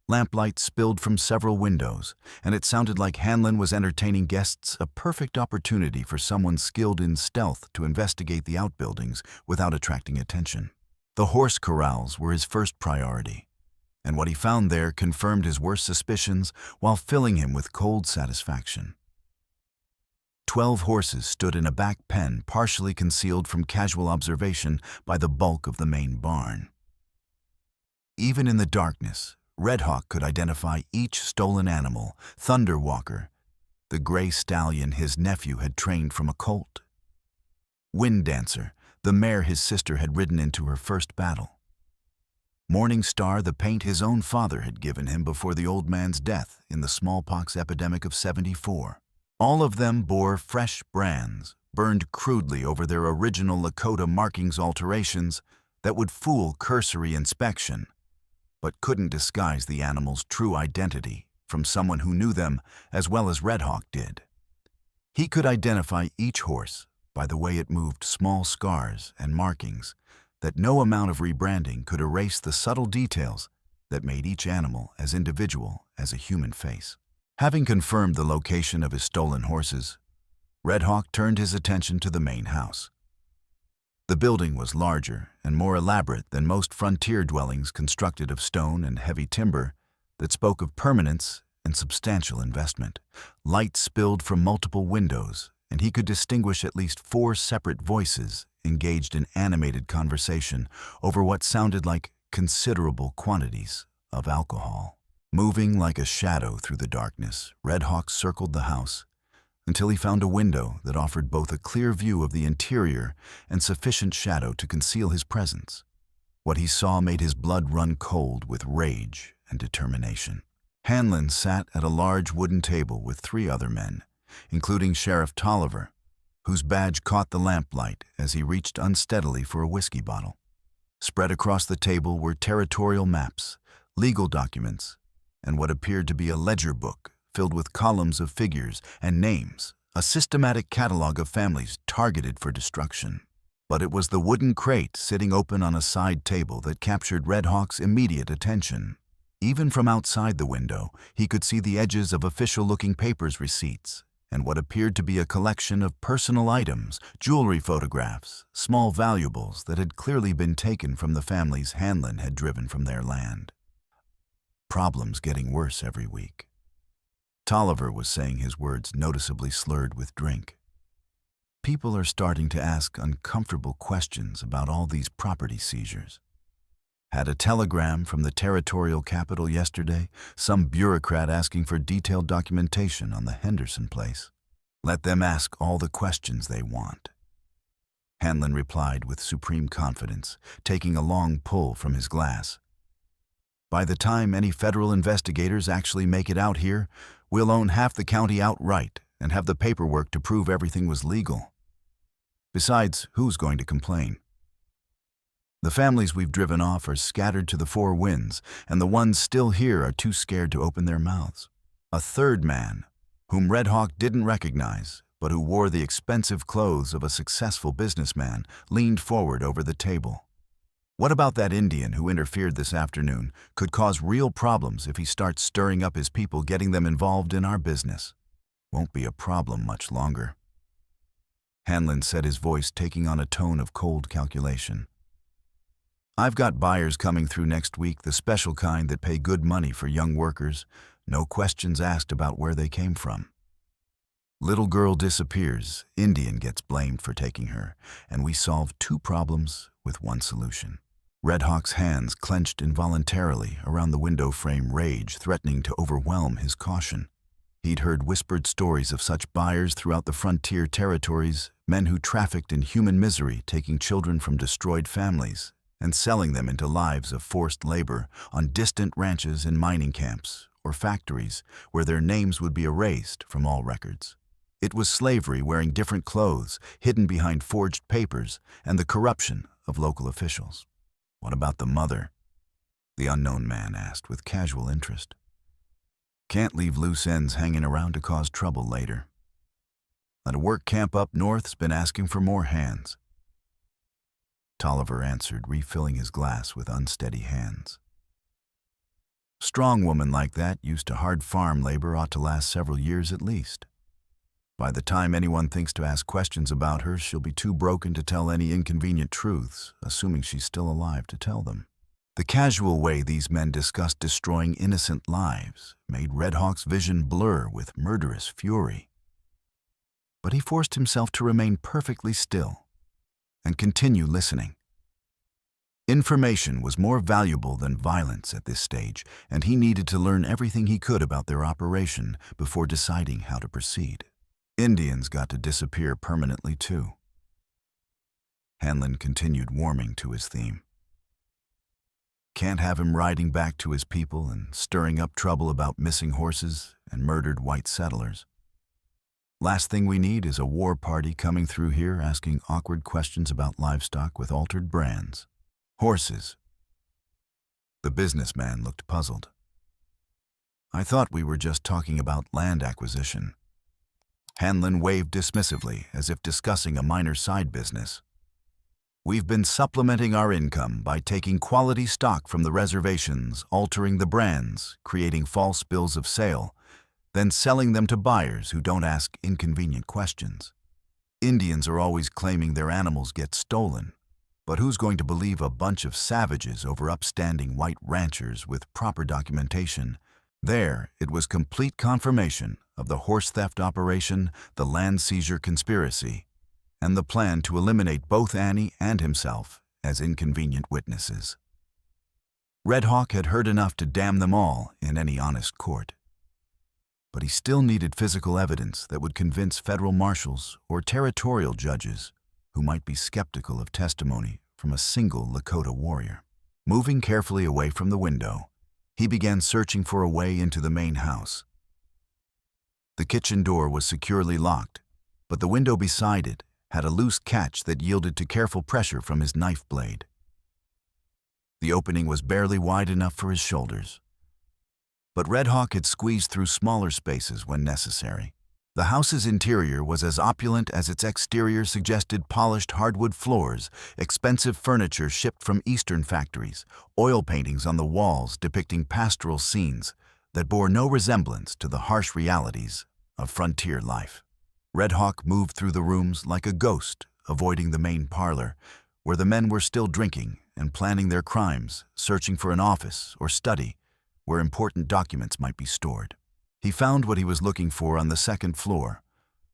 Lamplight spilled from several windows, and it sounded like Hanland was entertaining guests, a perfect opportunity for someone skilled in stealth to investigate the outbuildings without attracting attention. The horse corrals were his first priority, and what he found there confirmed his worst suspicions while filling him with cold satisfaction. 12 horses stood in a back pen partially concealed from casual observation by the bulk of the main barn. Even in the darkness, Red Hawk could identify each stolen animal: Thunder Walker, the gray stallion his nephew had trained from a colt; Wind Dancer, the mare his sister had ridden into her first battle; Morning Star, the paint his own father had given him before the old man's death in the smallpox epidemic of '74. All of them bore fresh brands, burned crudely over their original Lakota markings alterations that would fool cursory inspection, but couldn't disguise the animal's true identity from someone who knew them as well as Red Hawk did. He could identify each horse by the way it moved small scars and markings that no amount of rebranding could erase the subtle details that made each animal as individual as a human face. Having confirmed the location of his stolen horses, Red Hawk turned his attention to the main house. The building was larger and more elaborate than most frontier dwellings constructed of stone and heavy timber that spoke of permanence and substantial investment. Light spilled from multiple windows, and he could distinguish at least 4 separate voices engaged in animated conversation over what sounded like considerable quantities of alcohol. Moving like a shadow through the darkness, Red Hawk circled the house until he found a window that offered both a clear view of the interior and sufficient shadow to conceal his presence. What he saw made his blood run cold with rage and determination. Hanland sat at a large wooden table with 3 other men, including Sheriff Tolliver, whose badge caught the lamplight as he reached unsteadily for a whiskey bottle. Spread across the table were territorial maps, legal documents, and what appeared to be a ledger book filled with columns of figures and names, a systematic catalog of families targeted for destruction. But it was the wooden crate sitting open on a side table that captured Red Hawk's immediate attention. Even from outside the window, he could see the edges of official-looking papers, receipts, and what appeared to be a collection of personal items, jewelry, photographs, small valuables that had clearly been taken from the families Hanland had driven from their land. Problems getting worse every week. Tolliver was saying, his words noticeably slurred with drink. People are starting to ask uncomfortable questions about all these property seizures. Had a telegram from the territorial capital yesterday, some bureaucrat asking for detailed documentation on the Henderson place. Let them ask all the questions they want. Hanland replied with supreme confidence, taking a long pull from his glass. By the time any federal investigators actually make it out here, we'll own half the county outright and have the paperwork to prove everything was legal. Besides, who's going to complain? The families we've driven off are scattered to the 4 winds, and the ones still here are too scared to open their mouths. A third man, whom Red Hawk didn't recognize, but who wore the expensive clothes of a successful businessman, leaned forward over the table. What about that Indian who interfered this afternoon could cause real problems if he starts stirring up his people, getting them involved in our business? Won't be a problem much longer. Hanland said, his voice taking on a tone of cold calculation. I've got buyers coming through next week, the special kind that pay good money for young workers, no questions asked about where they came from. Little girl disappears, Indian gets blamed for taking her, and we solve 2 problems with 1 solution. Red Hawk's hands clenched involuntarily around the window frame, rage threatening to overwhelm his caution. He'd heard whispered stories of such buyers throughout the frontier territories, men who trafficked in human misery, taking children from destroyed families and selling them into lives of forced labor on distant ranches in mining camps or factories where their names would be erased from all records. It was slavery wearing different clothes, hidden behind forged papers, and the corruption of local officials. What about the mother? The unknown man asked with casual interest. Can't leave loose ends hanging around to cause trouble later. A work camp up north's been asking for more hands. Tolliver answered, refilling his glass with unsteady hands. Strong woman like that, used to hard farm labor, ought to last several years at least. By the time anyone thinks to ask questions about her, she'll be too broken to tell any inconvenient truths, assuming she's still alive to tell them. The casual way these men discussed destroying innocent lives made Red Hawk's vision blur with murderous fury. But he forced himself to remain perfectly still and continue listening. Information was more valuable than violence at this stage, and he needed to learn everything he could about their operation before deciding how to proceed. Indians got to disappear permanently too. Hanland continued warming to his theme. Can't have him riding back to his people and stirring up trouble about missing horses and murdered white settlers. Last thing we need is a war party coming through here asking awkward questions about livestock with altered brands. Horses. The businessman looked puzzled. I thought we were just talking about land acquisition. Hanland waved dismissively, as if discussing a minor side business. We've been supplementing our income by taking quality stock from the reservations, altering the brands, creating false bills of sale, then selling them to buyers who don't ask inconvenient questions. Indians are always claiming their animals get stolen, but who's going to believe a bunch of savages over upstanding white ranchers with proper documentation? There, it was complete confirmation of the horse theft operation, the land seizure conspiracy, and the plan to eliminate both Annie and himself as inconvenient witnesses. Red Hawk had heard enough to damn them all in any honest court. But he still needed physical evidence that would convince federal marshals or territorial judges who might be skeptical of testimony from a single Lakota warrior. Moving carefully away from the window, he began searching for a way into the main house. The kitchen door was securely locked, but the window beside it had a loose catch that yielded to careful pressure from his knife blade. The opening was barely wide enough for his shoulders, but Red Hawk had squeezed through smaller spaces when necessary. The house's interior was as opulent as its exterior suggested: polished hardwood floors, expensive furniture shipped from eastern factories, oil paintings on the walls depicting pastoral scenes that bore no resemblance to the harsh realities of frontier life. Red Hawk moved through the rooms like a ghost, avoiding the main parlor, where the men were still drinking and planning their crimes, searching for an office or study where important documents might be stored. He found what he was looking for on the second floor,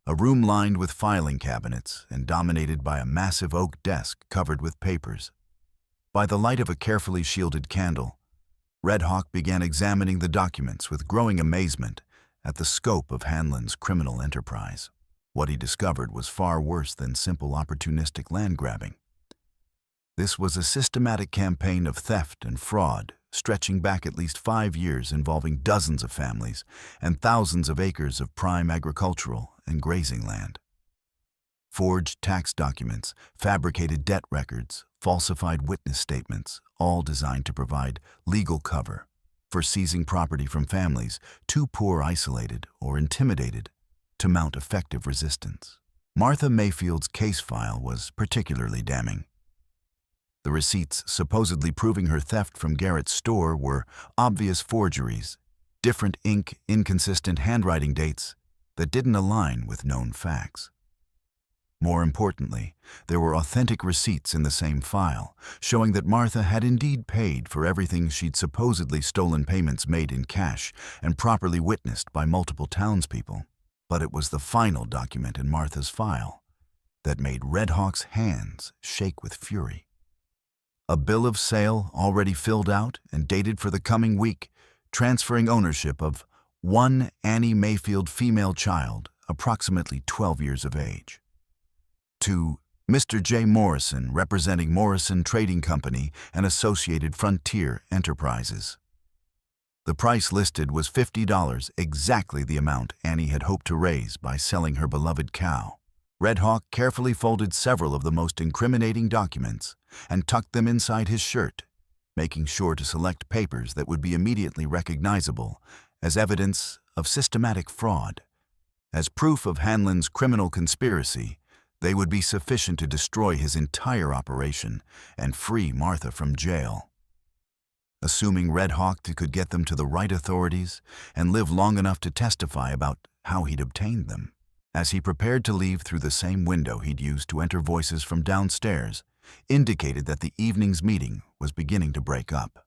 a room lined with filing cabinets and dominated by a massive oak desk covered with papers. By the light of a carefully shielded candle, Red Hawk began examining the documents with growing amazement at the scope of Hanland's criminal enterprise. What he discovered was far worse than simple opportunistic land grabbing. This was a systematic campaign of theft and fraud, stretching back at least 5 years, involving dozens of families and thousands of acres of prime agricultural and grazing land. Forged tax documents, fabricated debt records, falsified witness statements, all designed to provide legal cover for seizing property from families too poor, isolated, or intimidated to mount effective resistance. Martha Mayfield's case file was particularly damning. The receipts supposedly proving her theft from Garrett's store were obvious forgeries, different ink, inconsistent handwriting dates that didn't align with known facts. More importantly, there were authentic receipts in the same file, showing that Martha had indeed paid for everything she'd supposedly stolen, payments made in cash and properly witnessed by multiple townspeople. But it was the final document in Martha's file that made Red Hawk's hands shake with fury. A bill of sale already filled out and dated for the coming week, transferring ownership of one Annie Mayfield female child, approximately 12 years of age, to Mr. J. Morrison, representing Morrison Trading Company and Associated Frontier Enterprises. The price listed was $50, exactly the amount Annie had hoped to raise by selling her beloved cow. Red Hawk carefully folded several of the most incriminating documents and tucked them inside his shirt, making sure to select papers that would be immediately recognizable as evidence of systematic fraud. As proof of Hanland's criminal conspiracy, they would be sufficient to destroy his entire operation and free Martha from jail. assuming Red Hawk could get them to the right authorities and live long enough to testify about how he'd obtained them. As he prepared to leave through the same window he'd used to enter, voices from downstairs indicated that the evening's meeting was beginning to break up.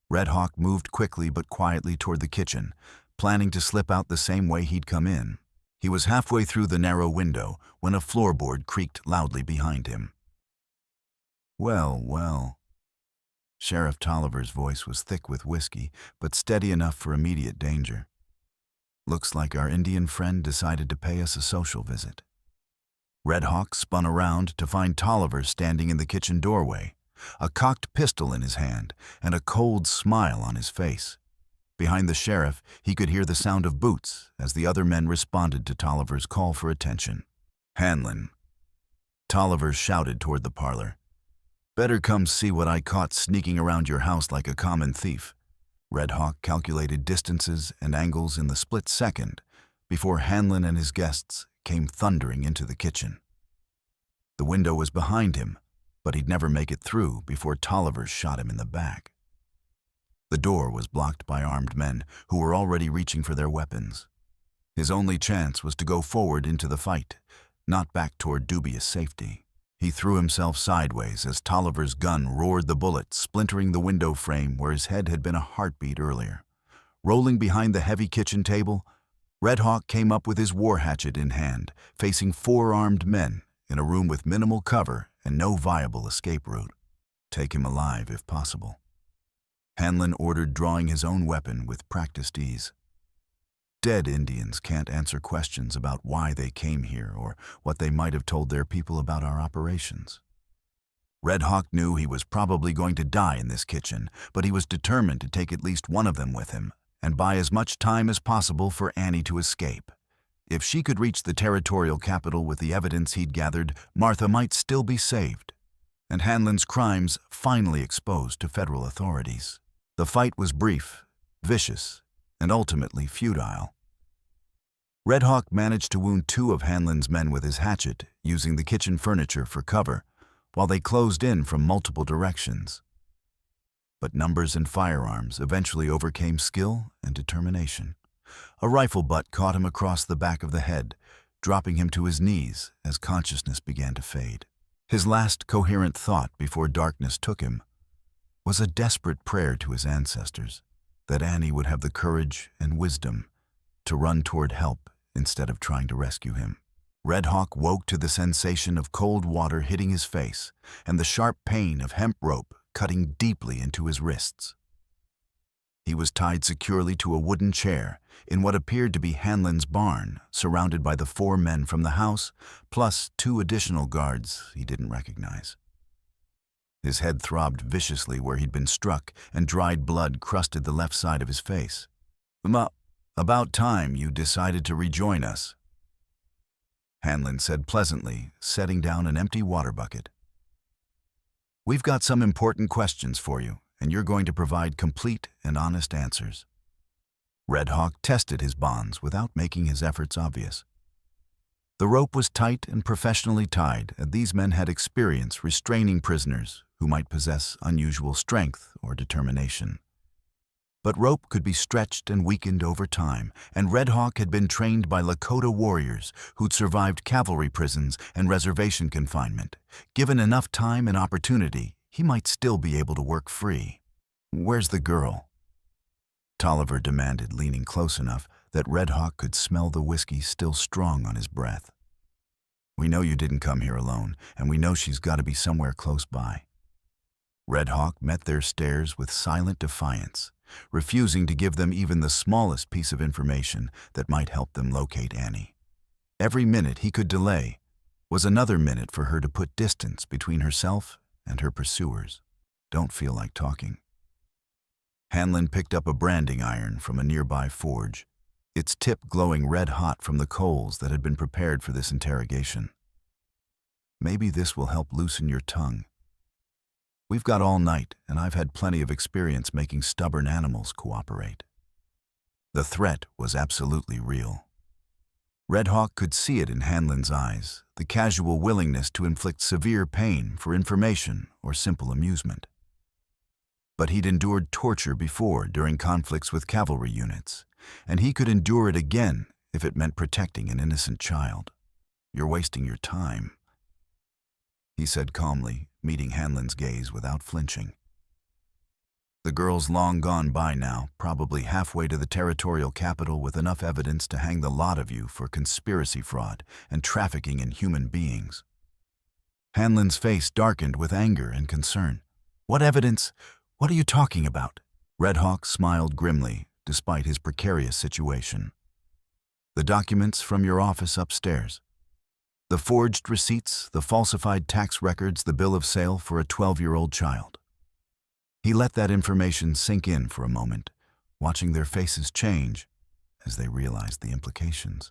Red Hawk moved quickly but quietly toward the kitchen, planning to slip out the same way he'd come in. He was halfway through the narrow window when a floorboard creaked loudly behind him. "Well, well." Sheriff Tolliver's voice was thick with whiskey, but steady enough for immediate danger. "Looks like our Indian friend decided to pay us a social visit." Red Hawk spun around to find Tolliver standing in the kitchen doorway, a cocked pistol in his hand and a cold smile on his face. Behind the sheriff, he could hear the sound of boots as the other men responded to Tolliver's call for attention. "Hanland," Tolliver shouted toward the parlor. "Better come see what I caught sneaking around your house like a common thief." Red Hawk calculated distances and angles in the split second before Hanland and his guests came thundering into the kitchen. The window was behind him, but he'd never make it through before Tolliver shot him in the back. The door was blocked by armed men who were already reaching for their weapons. His only chance was to go forward into the fight, not back toward dubious safety. He threw himself sideways as Tolliver's gun roared the bullet, splintering the window frame where his head had been a heartbeat earlier. Rolling behind the heavy kitchen table, Red Hawk came up with his war hatchet in hand, facing 4 armed men in a room with minimal cover and no viable escape route. "Take him alive if possible," Hanland ordered, drawing his own weapon with practiced ease. "Dead Indians can't answer questions about why they came here or what they might have told their people about our operations." Red Hawk knew he was probably going to die in this kitchen, but he was determined to take at least one of them with him and buy as much time as possible for Annie to escape. If she could reach the territorial capital with the evidence he'd gathered, Martha might still be saved, and Hanland's crimes finally exposed to federal authorities. The fight was brief, vicious, and ultimately futile. Red Hawk managed to wound 2 of Hanland's men with his hatchet, using the kitchen furniture for cover, while they closed in from multiple directions. But numbers and firearms eventually overcame skill and determination. A rifle butt caught him across the back of the head, dropping him to his knees as consciousness began to fade. His last coherent thought before darkness took him was a desperate prayer to his ancestors that Annie would have the courage and wisdom to run toward help instead of trying to rescue him. Red Hawk woke to the sensation of cold water hitting his face and the sharp pain of hemp rope cutting deeply into his wrists. He was tied securely to a wooden chair in what appeared to be Hanland's barn, surrounded by the 4 men from the house, plus 2 additional guards he didn't recognize. His head throbbed viciously where he'd been struck, and dried blood crusted the left side of his face. "About time you decided to rejoin us," Hanland said pleasantly, setting down an empty water bucket. "We've got some important questions for you, and you're going to provide complete and honest answers." Red Hawk tested his bonds without making his efforts obvious. The rope was tight and professionally tied, and these men had experience restraining prisoners who might possess unusual strength or determination. But rope could be stretched and weakened over time, and Red Hawk had been trained by Lakota warriors who'd survived cavalry prisons and reservation confinement. Given enough time and opportunity, he might still be able to work free. "Where's the girl?" Tolliver demanded, leaning close enough that Red Hawk could smell the whiskey still strong on his breath. "We know you didn't come here alone, and we know she's got to be somewhere close by." Red Hawk met their stares with silent defiance, refusing to give them even the smallest piece of information that might help them locate Annie. Every minute he could delay was another minute for her to put distance between herself and her pursuers. "Don't feel like talking." Hanland picked up a branding iron from a nearby forge, its tip glowing red-hot from the coals that had been prepared for this interrogation. "Maybe this will help loosen your tongue. We've got all night, and I've had plenty of experience making stubborn animals cooperate." The threat was absolutely real. Red Hawk could see it in Hanland's eyes, the casual willingness to inflict severe pain for information or simple amusement. But he'd endured torture before during conflicts with cavalry units, and he could endure it again if it meant protecting an innocent child. "You're wasting your time," he said calmly, meeting Hanland's gaze without flinching. "The girl's long gone by now, probably halfway to the territorial capital with enough evidence to hang the lot of you for conspiracy fraud and trafficking in human beings." Hanland's face darkened with anger and concern. "What evidence? What are you talking about?" Red Hawk smiled grimly, despite his precarious situation. "The documents from your office upstairs. The forged receipts, the falsified tax records, the bill of sale for a 12-year-old child." He let that information sink in for a moment, watching their faces change as they realized the implications.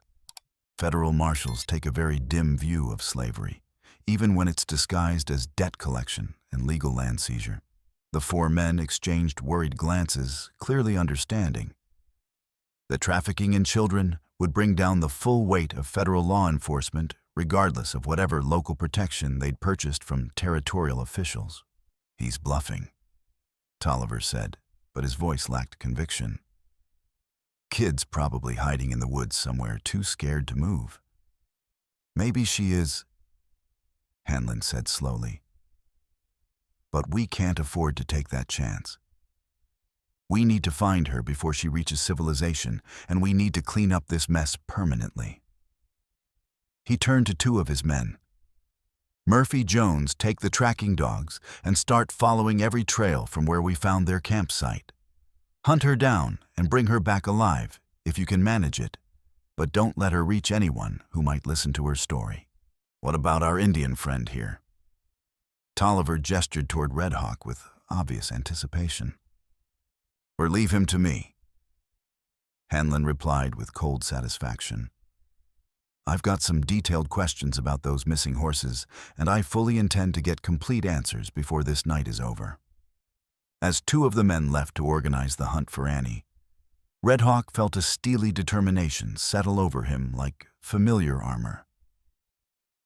Federal marshals take a very dim view of slavery, even when it's disguised as debt collection and legal land seizure. The four men exchanged worried glances, clearly understanding that trafficking in children would bring down the full weight of federal law enforcement, regardless of whatever local protection they'd purchased from territorial officials. "He's bluffing," Tolliver said, but his voice lacked conviction. "Kid's probably hiding in the woods somewhere, too scared to move." "Maybe she is," Hanland said slowly. "But we can't afford to take that chance. We need to find her before she reaches civilization, and we need to clean up this mess permanently." He turned to two of his men. "Murphy, Jones, take the tracking dogs and start following every trail from where we found their campsite. Hunt her down and bring her back alive, if you can manage it, but don't let her reach anyone who might listen to her story." "What about our Indian friend here?" Tolliver gestured toward Red Hawk with obvious anticipation. "Or leave him to me," Hanland replied with cold satisfaction. "I've got some detailed questions about those missing horses, and I fully intend to get complete answers before this night is over." As two of the men left to organize the hunt for Annie, Red Hawk felt a steely determination settle over him like familiar armor.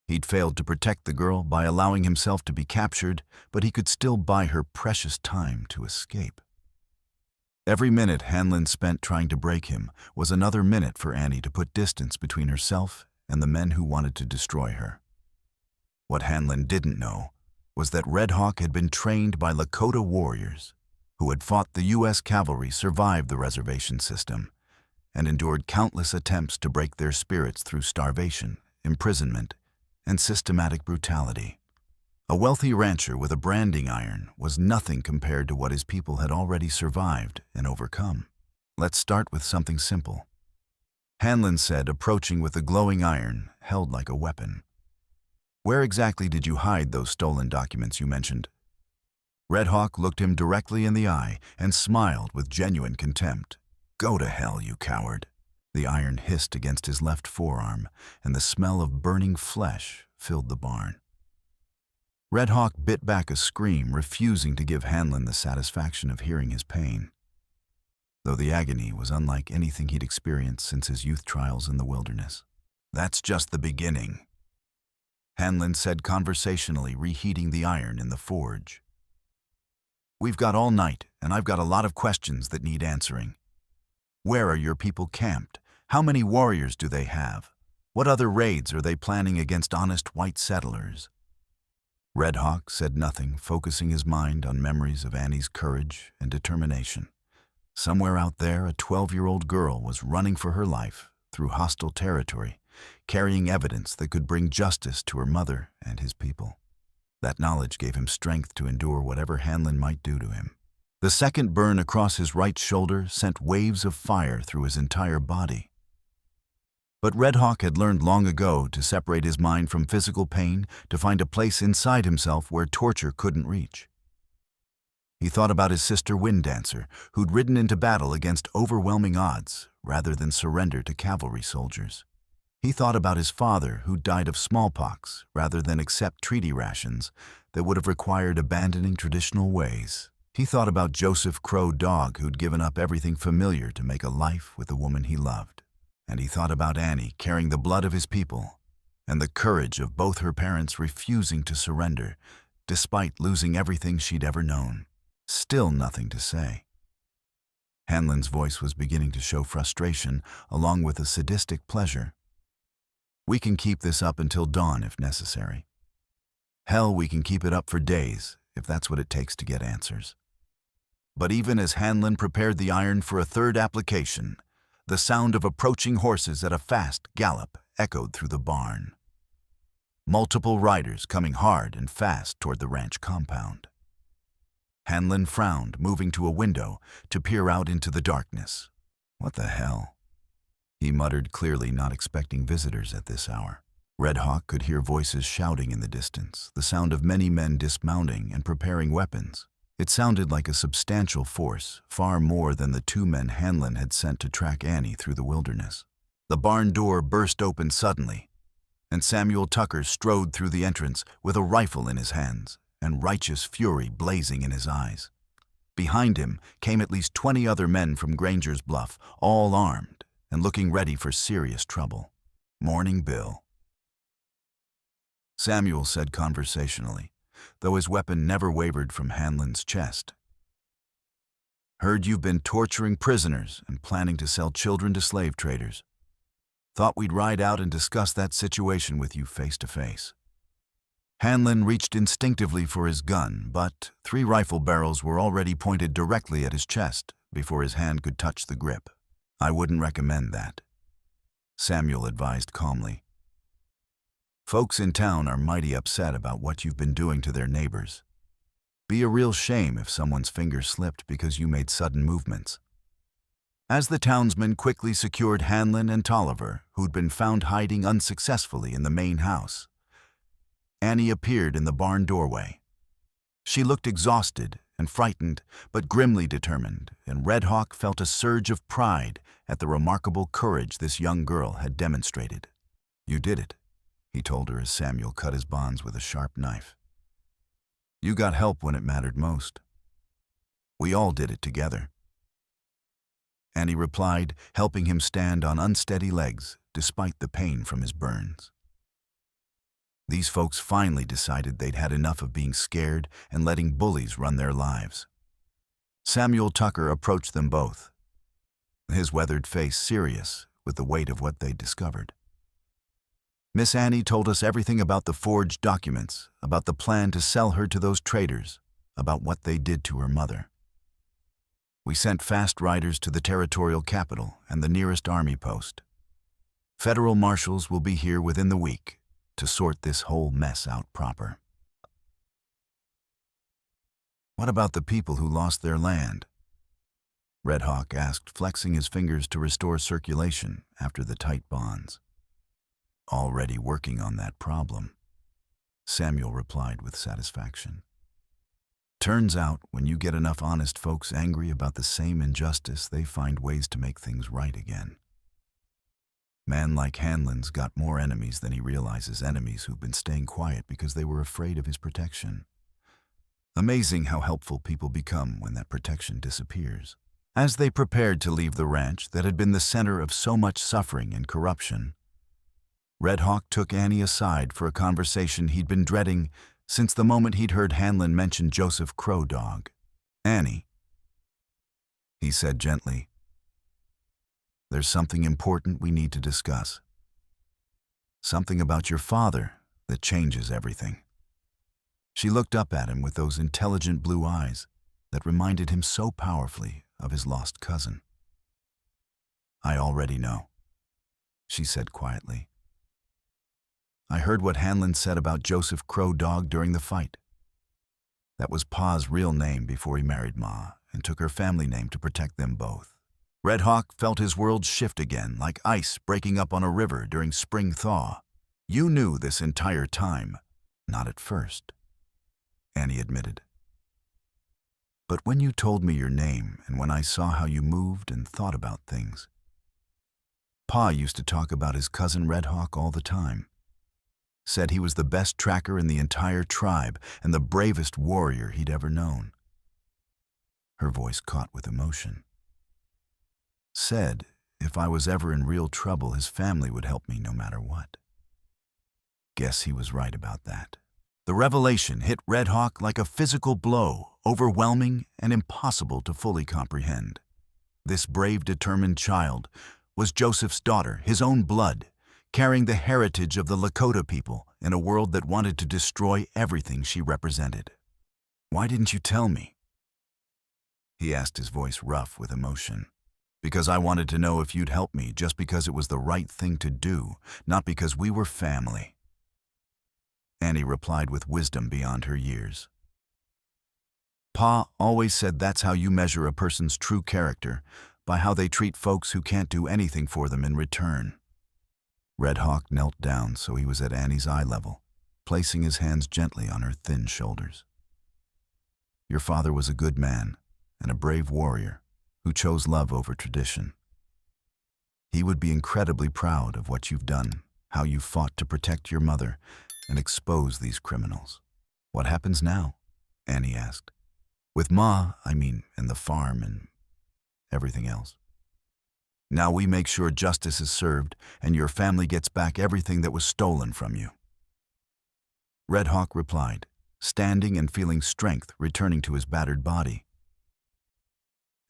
He'd failed to protect the girl by allowing himself to be captured, but he could still buy her precious time to escape. Every minute Hanland spent trying to break him was another minute for Annie to put distance between herself and the men who wanted to destroy her. What Hanland didn't know was that Red Hawk had been trained by Lakota warriors who had fought the U.S. cavalry, survived the reservation system, and endured countless attempts to break their spirits through starvation, imprisonment, and systematic brutality. A wealthy rancher with a branding iron was nothing compared to what his people had already survived and overcome. "Let's start with something simple," Hanland said, approaching with the glowing iron held like a weapon. "Where exactly did you hide those stolen documents you mentioned?" Red Hawk looked him directly in the eye and smiled with genuine contempt. "Go to hell, you coward." The iron hissed against his left forearm, and the smell of burning flesh filled the barn. Red Hawk bit back a scream, refusing to give Hanland the satisfaction of hearing his pain, though the agony was unlike anything he'd experienced since his youth trials in the wilderness. "That's just the beginning," Hanland said conversationally, reheating the iron in the forge. "We've got all night, and I've got a lot of questions that need answering. Where are your people camped? How many warriors do they have? What other raids are they planning against honest white settlers?" Red Hawk said nothing, focusing his mind on memories of Annie's courage and determination. Somewhere out there, a 12-year-old girl was running for her life through hostile territory, carrying evidence that could bring justice to her mother and his people. That knowledge gave him strength to endure whatever Hanland might do to him. The second burn across his right shoulder sent waves of fire through his entire body. But Red Hawk had learned long ago to separate his mind from physical pain, to find a place inside himself where torture couldn't reach. He thought about his sister Winddancer, who'd ridden into battle against overwhelming odds rather than surrender to cavalry soldiers. He thought about his father, who died of smallpox rather than accept treaty rations that would have required abandoning traditional ways. He thought about Joseph Crow Dog, who'd given up everything familiar to make a life with the woman he loved. And he thought about Annie, carrying the blood of his people, and the courage of both her parents refusing to surrender, despite losing everything she'd ever known. Still nothing to say. Hanland's voice was beginning to show frustration, along with a sadistic pleasure. We can keep this up until dawn if necessary. Hell, we can keep it up for days, if that's what it takes to get answers. But even as Hanland prepared the iron for a third application, the sound of approaching horses at a fast gallop echoed through the barn. Multiple riders coming hard and fast toward the ranch compound. Hanland frowned, moving to a window to peer out into the darkness. What the hell? He muttered, clearly not expecting visitors at this hour. Red Hawk could hear voices shouting in the distance, the sound of many men dismounting and preparing weapons. It sounded like a substantial force, far more than the 2 men Hanland had sent to track Annie through the wilderness. The barn door burst open suddenly, and Samuel Tucker strode through the entrance with a rifle in his hands and righteous fury blazing in his eyes. Behind him came at least 20 other men from Granger's Bluff, all armed and looking ready for serious trouble. "Morning, Bill," Samuel said conversationally, though his weapon never wavered from Hanland's chest. "Heard you've been torturing prisoners and planning to sell children to slave traders. Thought we'd ride out and discuss that situation with you face to face." Hanland reached instinctively for his gun, but 3 rifle barrels were already pointed directly at his chest before his hand could touch the grip. "I wouldn't recommend that," Samuel advised calmly. "Folks in town are mighty upset about what you've been doing to their neighbors. Be a real shame if someone's finger slipped because you made sudden movements." As the townsmen quickly secured Hanland and Tolliver, who'd been found hiding unsuccessfully in the main house, Annie appeared in the barn doorway. She looked exhausted and frightened, but grimly determined, and Red Hawk felt a surge of pride at the remarkable courage this young girl had demonstrated. "You did it," he told her as Samuel cut his bonds with a sharp knife. "You got help when it mattered most. We all did it together." Annie replied, helping him stand on unsteady legs despite the pain from his burns. These folks finally decided they'd had enough of being scared and letting bullies run their lives. Samuel Tucker approached them both, his weathered face serious with the weight of what they'd discovered. "Miss Annie told us everything about the forged documents, about the plan to sell her to those traders, about what they did to her mother. We sent fast riders to the territorial capital and the nearest army post. Federal marshals will be here within the week to sort this whole mess out proper." "What about the people who lost their land?" Red Hawk asked, flexing his fingers to restore circulation after the tight bonds. "Already working on that problem," Samuel replied with satisfaction. "Turns out, when you get enough honest folks angry about the same injustice, they find ways to make things right again. Man like Hanland's got more enemies than he realizes, enemies who've been staying quiet because they were afraid of his protection. Amazing how helpful people become when that protection disappears." As they prepared to leave the ranch that had been the center of so much suffering and corruption, Red Hawk took Annie aside for a conversation he'd been dreading since the moment he'd heard Hanland mention Joseph Crow Dog. "Annie," he said gently, "there's something important we need to discuss. Something about your father that changes everything." She looked up at him with those intelligent blue eyes that reminded him so powerfully of his lost cousin. "I already know," she said quietly. "I heard what Hanland said about Joseph Crow Dog during the fight. That was Pa's real name before he married Ma and took her family name to protect them both." Red Hawk felt his world shift again, like ice breaking up on a river during spring thaw. "You knew this entire time." "Not at first," Annie admitted. "But when you told me your name and when I saw how you moved and thought about things. Pa used to talk about his cousin Red Hawk all the time. Said he was the best tracker in the entire tribe and the bravest warrior he'd ever known." Her voice caught with emotion. "Said if I was ever in real trouble, his family would help me no matter what. Guess he was right about that." The revelation hit Red Hawk like a physical blow, overwhelming and impossible to fully comprehend. This brave, determined child was Joseph's daughter, his own blood, carrying the heritage of the Lakota people in a world that wanted to destroy everything she represented. "Why didn't you tell me?" he asked, his voice rough with emotion. "Because I wanted to know if you'd help me, just because it was the right thing to do, not because we were family." Annie replied with wisdom beyond her years. "Pa always said that's how you measure a person's true character, by how they treat folks who can't do anything for them in return." Red Hawk knelt down so he was at Annie's eye level, placing his hands gently on her thin shoulders. "Your father was a good man and a brave warrior who chose love over tradition. He would be incredibly proud of what you've done, how you fought to protect your mother and expose these criminals." "What happens now?" Annie asked. "With Ma, and the farm and everything else." "Now we make sure justice is served and your family gets back everything that was stolen from you." Red Hawk replied, standing and feeling strength returning to his battered body.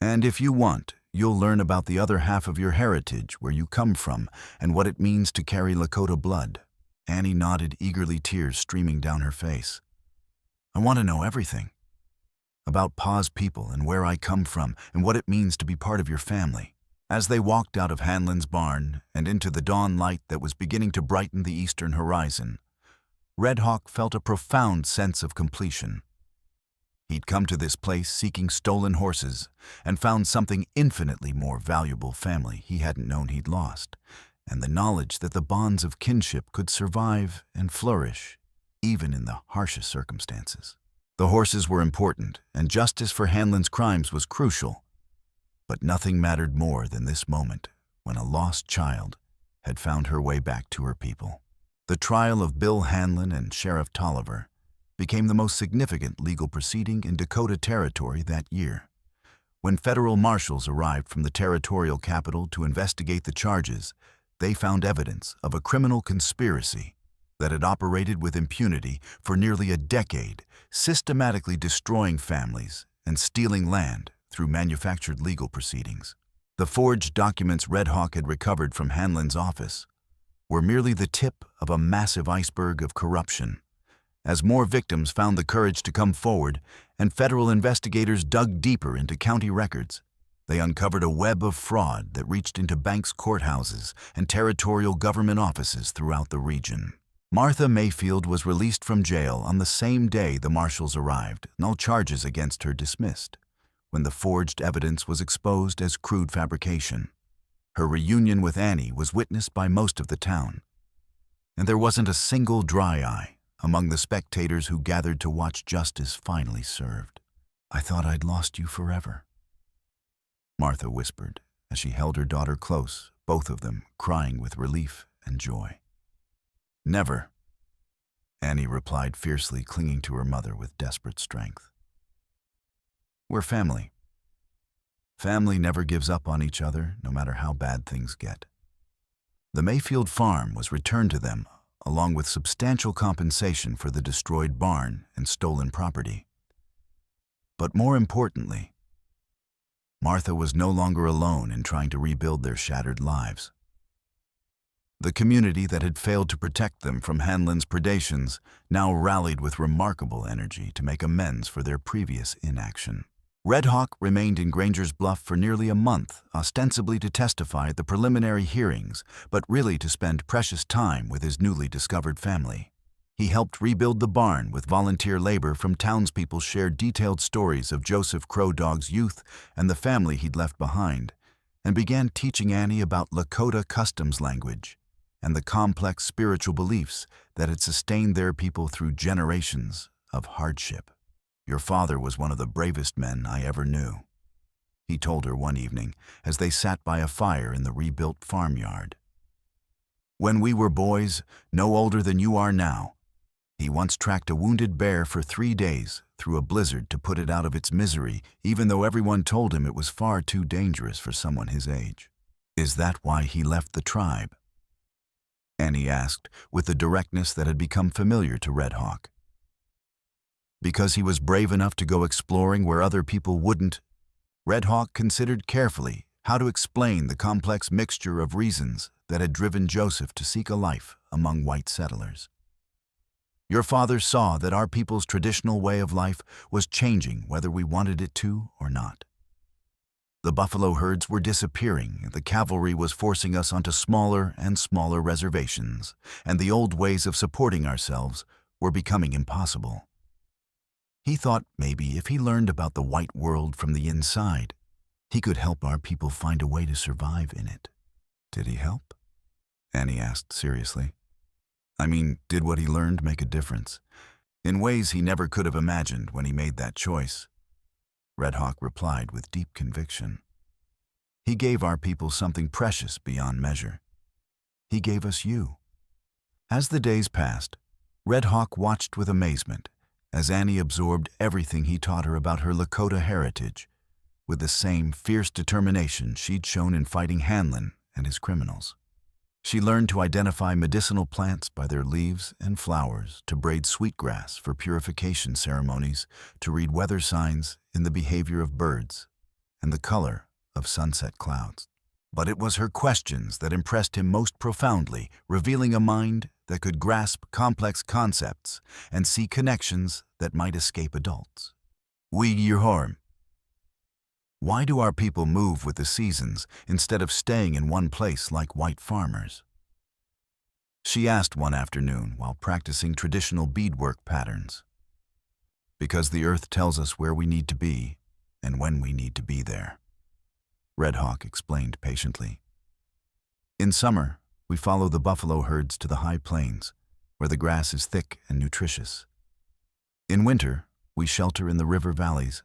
"And if you want, you'll learn about the other half of your heritage, where you come from, and what it means to carry Lakota blood." Annie nodded eagerly, tears streaming down her face. "I want to know everything. About Pa's people and where I come from and what it means to be part of your family." As they walked out of Hanland's barn and into the dawn light that was beginning to brighten the eastern horizon, Red Hawk felt a profound sense of completion. He'd come to this place seeking stolen horses and found something infinitely more valuable: family he hadn't known he'd lost, and the knowledge that the bonds of kinship could survive and flourish even in the harshest circumstances. The horses were important, and justice for Hanland's crimes was crucial, but nothing mattered more than this moment when a lost child had found her way back to her people. The trial of Bill Hanland and Sheriff Tolliver became the most significant legal proceeding in Dakota Territory that year. When federal marshals arrived from the territorial capital to investigate the charges, they found evidence of a criminal conspiracy that had operated with impunity for nearly a decade, systematically destroying families and stealing land through manufactured legal proceedings. The forged documents Red Hawk had recovered from Hanland's office were merely the tip of a massive iceberg of corruption. As more victims found the courage to come forward and federal investigators dug deeper into county records, they uncovered a web of fraud that reached into banks, courthouses, and territorial government offices throughout the region. Martha Mayfield was released from jail on the same day the marshals arrived, and all charges against her dismissed, when the forged evidence was exposed as crude fabrication. Her reunion with Annie was witnessed by most of the town, and there wasn't a single dry eye among the spectators who gathered to watch justice finally served. "I thought I'd lost you forever," Martha whispered as she held her daughter close, both of them crying with relief and joy. "Never," Annie replied fiercely, clinging to her mother with desperate strength. "We're family. Family never gives up on each other, no matter how bad things get." The Mayfield farm was returned to them, along with substantial compensation for the destroyed barn and stolen property. But more importantly, Martha was no longer alone in trying to rebuild their shattered lives. The community that had failed to protect them from Hanland's predations now rallied with remarkable energy to make amends for their previous inaction. Red Hawk remained in Granger's Bluff for nearly a month, ostensibly to testify at the preliminary hearings, but really to spend precious time with his newly discovered family. He helped rebuild the barn with volunteer labor from townspeople, shared detailed stories of Joseph Crow Dog's youth and the family he'd left behind, and began teaching Annie about Lakota customs language and the complex spiritual beliefs that had sustained their people through generations of hardship. "Your father was one of the bravest men I ever knew," he told her one evening as they sat by a fire in the rebuilt farmyard. "When we were boys, no older than you are now, he once tracked a wounded bear for 3 days through a blizzard to put it out of its misery, even though everyone told him it was far too dangerous for someone his age." "Is that why he left the tribe?" Annie asked, with the directness that had become familiar to Red Hawk. Because he was brave enough to go exploring where other people wouldn't, Red Hawk considered carefully how to explain the complex mixture of reasons that had driven Joseph to seek a life among white settlers. Your father saw that our people's traditional way of life was changing whether we wanted it to or not. The buffalo herds were disappearing, and the cavalry was forcing us onto smaller and smaller reservations, and the old ways of supporting ourselves were becoming impossible. He thought maybe if he learned about the white world from the inside, he could help our people find a way to survive in it. Did he help? Annie asked seriously. I mean, did what he learned make a difference? In ways he never could have imagined when he made that choice. Red Hawk replied with deep conviction. He gave our people something precious beyond measure. He gave us you. As the days passed, Red Hawk watched with amazement as Annie absorbed everything he taught her about her Lakota heritage, with the same fierce determination she'd shown in fighting Hanland and his criminals. She learned to identify medicinal plants by their leaves and flowers, to braid sweetgrass for purification ceremonies, to read weather signs in the behavior of birds and the color of sunset clouds. But it was her questions that impressed him most profoundly, revealing a mind that could grasp complex concepts and see connections that might escape adults. Why do our people move with the seasons instead of staying in one place like white farmers? She asked one afternoon while practicing traditional beadwork patterns. Because the earth tells us where we need to be and when we need to be there, Red Hawk explained patiently. In summer, we follow the buffalo herds to the high plains, where the grass is thick and nutritious. In winter, we shelter in the river valleys,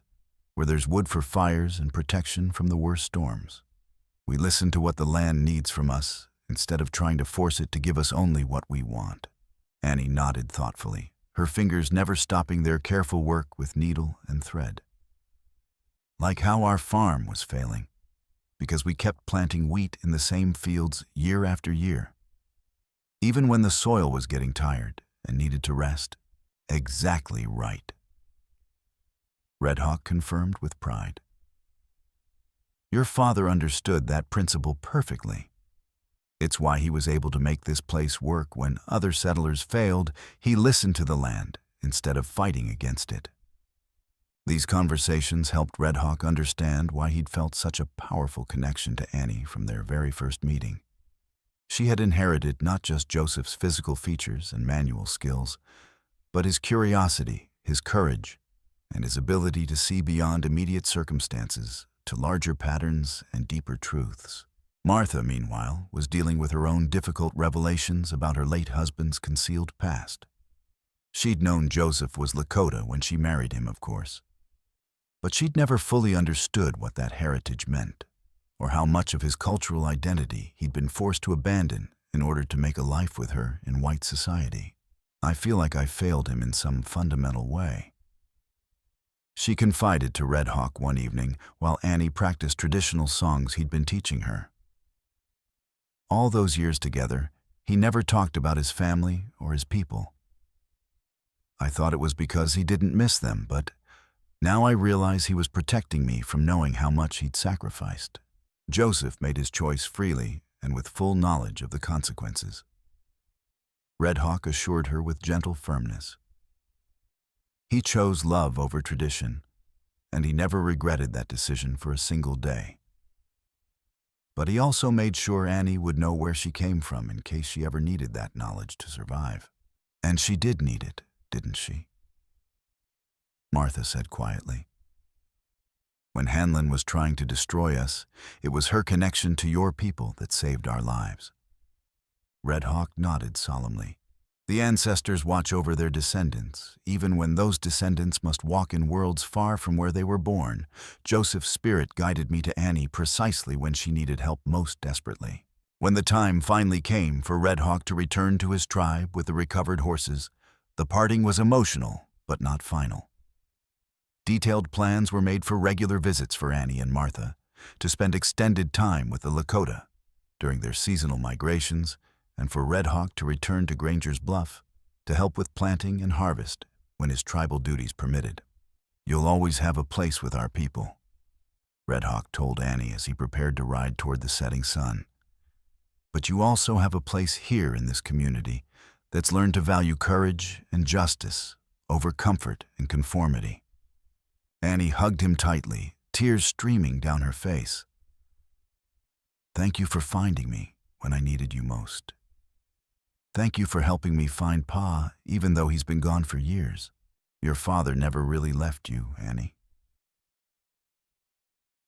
where there's wood for fires and protection from the worst storms. We listen to what the land needs from us instead of trying to force it to give us only what we want. Annie nodded thoughtfully, her fingers never stopping their careful work with needle and thread. Like how our farm was failing, because we kept planting wheat in the same fields year after year, even when the soil was getting tired and needed to rest. Exactly right, Red Hawk confirmed with pride. Your father understood that principle perfectly. It's why he was able to make this place work when other settlers failed. He listened to the land instead of fighting against it. These conversations helped Red Hawk understand why he'd felt such a powerful connection to Annie from their very first meeting. She had inherited not just Joseph's physical features and manual skills, but his curiosity, his courage, and his ability to see beyond immediate circumstances to larger patterns and deeper truths. Martha, meanwhile, was dealing with her own difficult revelations about her late husband's concealed past. She'd known Joseph was Lakota when she married him, of course. But she'd never fully understood what that heritage meant, or how much of his cultural identity he'd been forced to abandon in order to make a life with her in white society. I feel like I failed him in some fundamental way, she confided to Red Hawk one evening while Annie practiced traditional songs he'd been teaching her. All those years together, he never talked about his family or his people. I thought it was because he didn't miss them, but now I realize he was protecting me from knowing how much he'd sacrificed. Joseph made his choice freely and with full knowledge of the consequences. Red Hawk assured her with gentle firmness. He chose love over tradition, and he never regretted that decision for a single day. But he also made sure Annie would know where she came from in case she ever needed that knowledge to survive. And she did need it, didn't she? Martha said quietly. When Hanland was trying to destroy us, it was her connection to your people that saved our lives. Red Hawk nodded solemnly. The ancestors watch over their descendants, even when those descendants must walk in worlds far from where they were born. Joseph's spirit guided me to Annie precisely when she needed help most desperately. When the time finally came for Red Hawk to return to his tribe with the recovered horses, the parting was emotional, but not final. Detailed plans were made for regular visits for Annie and Martha, to spend extended time with the Lakota during their seasonal migrations, and for Red Hawk to return to Granger's Bluff to help with planting and harvest when his tribal duties permitted. "You'll always have a place with our people," Red Hawk told Annie as he prepared to ride toward the setting sun. "But you also have a place here in this community that's learned to value courage and justice over comfort and conformity." Annie hugged him tightly, tears streaming down her face. "Thank you for finding me when I needed you most. Thank you for helping me find Pa, even though he's been gone for years. Your father never really left you, Annie."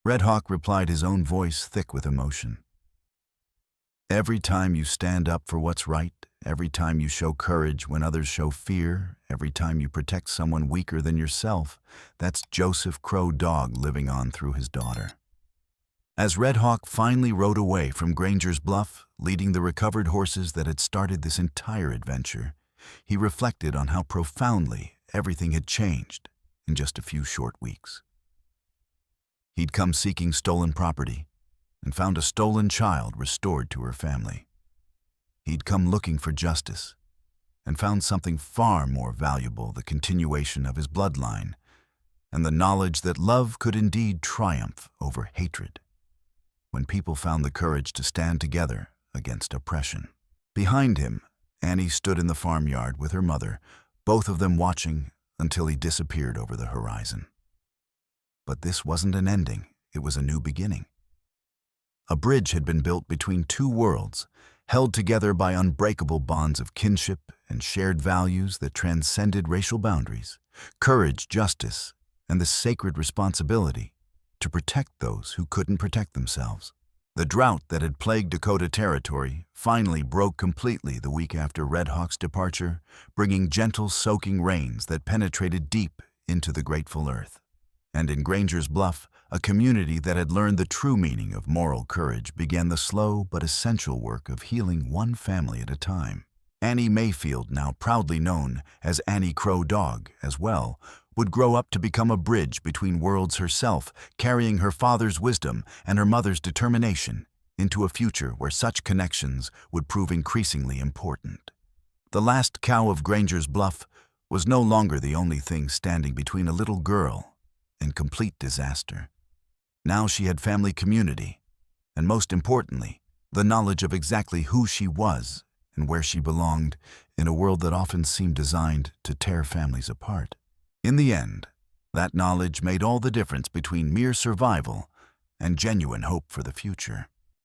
Red Hawk replied, his own voice thick with emotion. "Every time you stand up for what's right, every time you show courage when others show fear, every time you protect someone weaker than yourself, that's Joseph Crow Dog living on through his daughter." As Red Hawk finally rode away from Granger's Bluff, leading the recovered horses that had started this entire adventure, he reflected on how profoundly everything had changed in just a few short weeks. He'd come seeking stolen property and found a stolen child restored to her family. He'd come looking for justice and found something far more valuable, the continuation of his bloodline and the knowledge that love could indeed triumph over hatred when people found the courage to stand together against oppression. Behind him, Annie stood in the farmyard with her mother, both of them watching until he disappeared over the horizon. But this wasn't an ending, it was a new beginning. A bridge had been built between two worlds, held together by unbreakable bonds of kinship and shared values that transcended racial boundaries, courage, justice, and the sacred responsibility to protect those who couldn't protect themselves. The drought that had plagued Dakota Territory finally broke completely the week after Red Hawk's departure, bringing gentle, soaking rains that penetrated deep into the grateful earth. And in Granger's Bluff, a community that had learned the true meaning of moral courage began the slow but essential work of healing one family at a time. Annie Mayfield, now proudly known as Annie Crow Dog as well, would grow up to become a bridge between worlds herself, carrying her father's wisdom and her mother's determination into a future where such connections would prove increasingly important. The last cow of Granger's Bluff was no longer the only thing standing between a little girl and complete disaster. Now she had family community, and most importantly, the knowledge of exactly who she was and where she belonged in a world that often seemed designed to tear families apart. In the end, that knowledge made all the difference between mere survival and genuine hope for the future.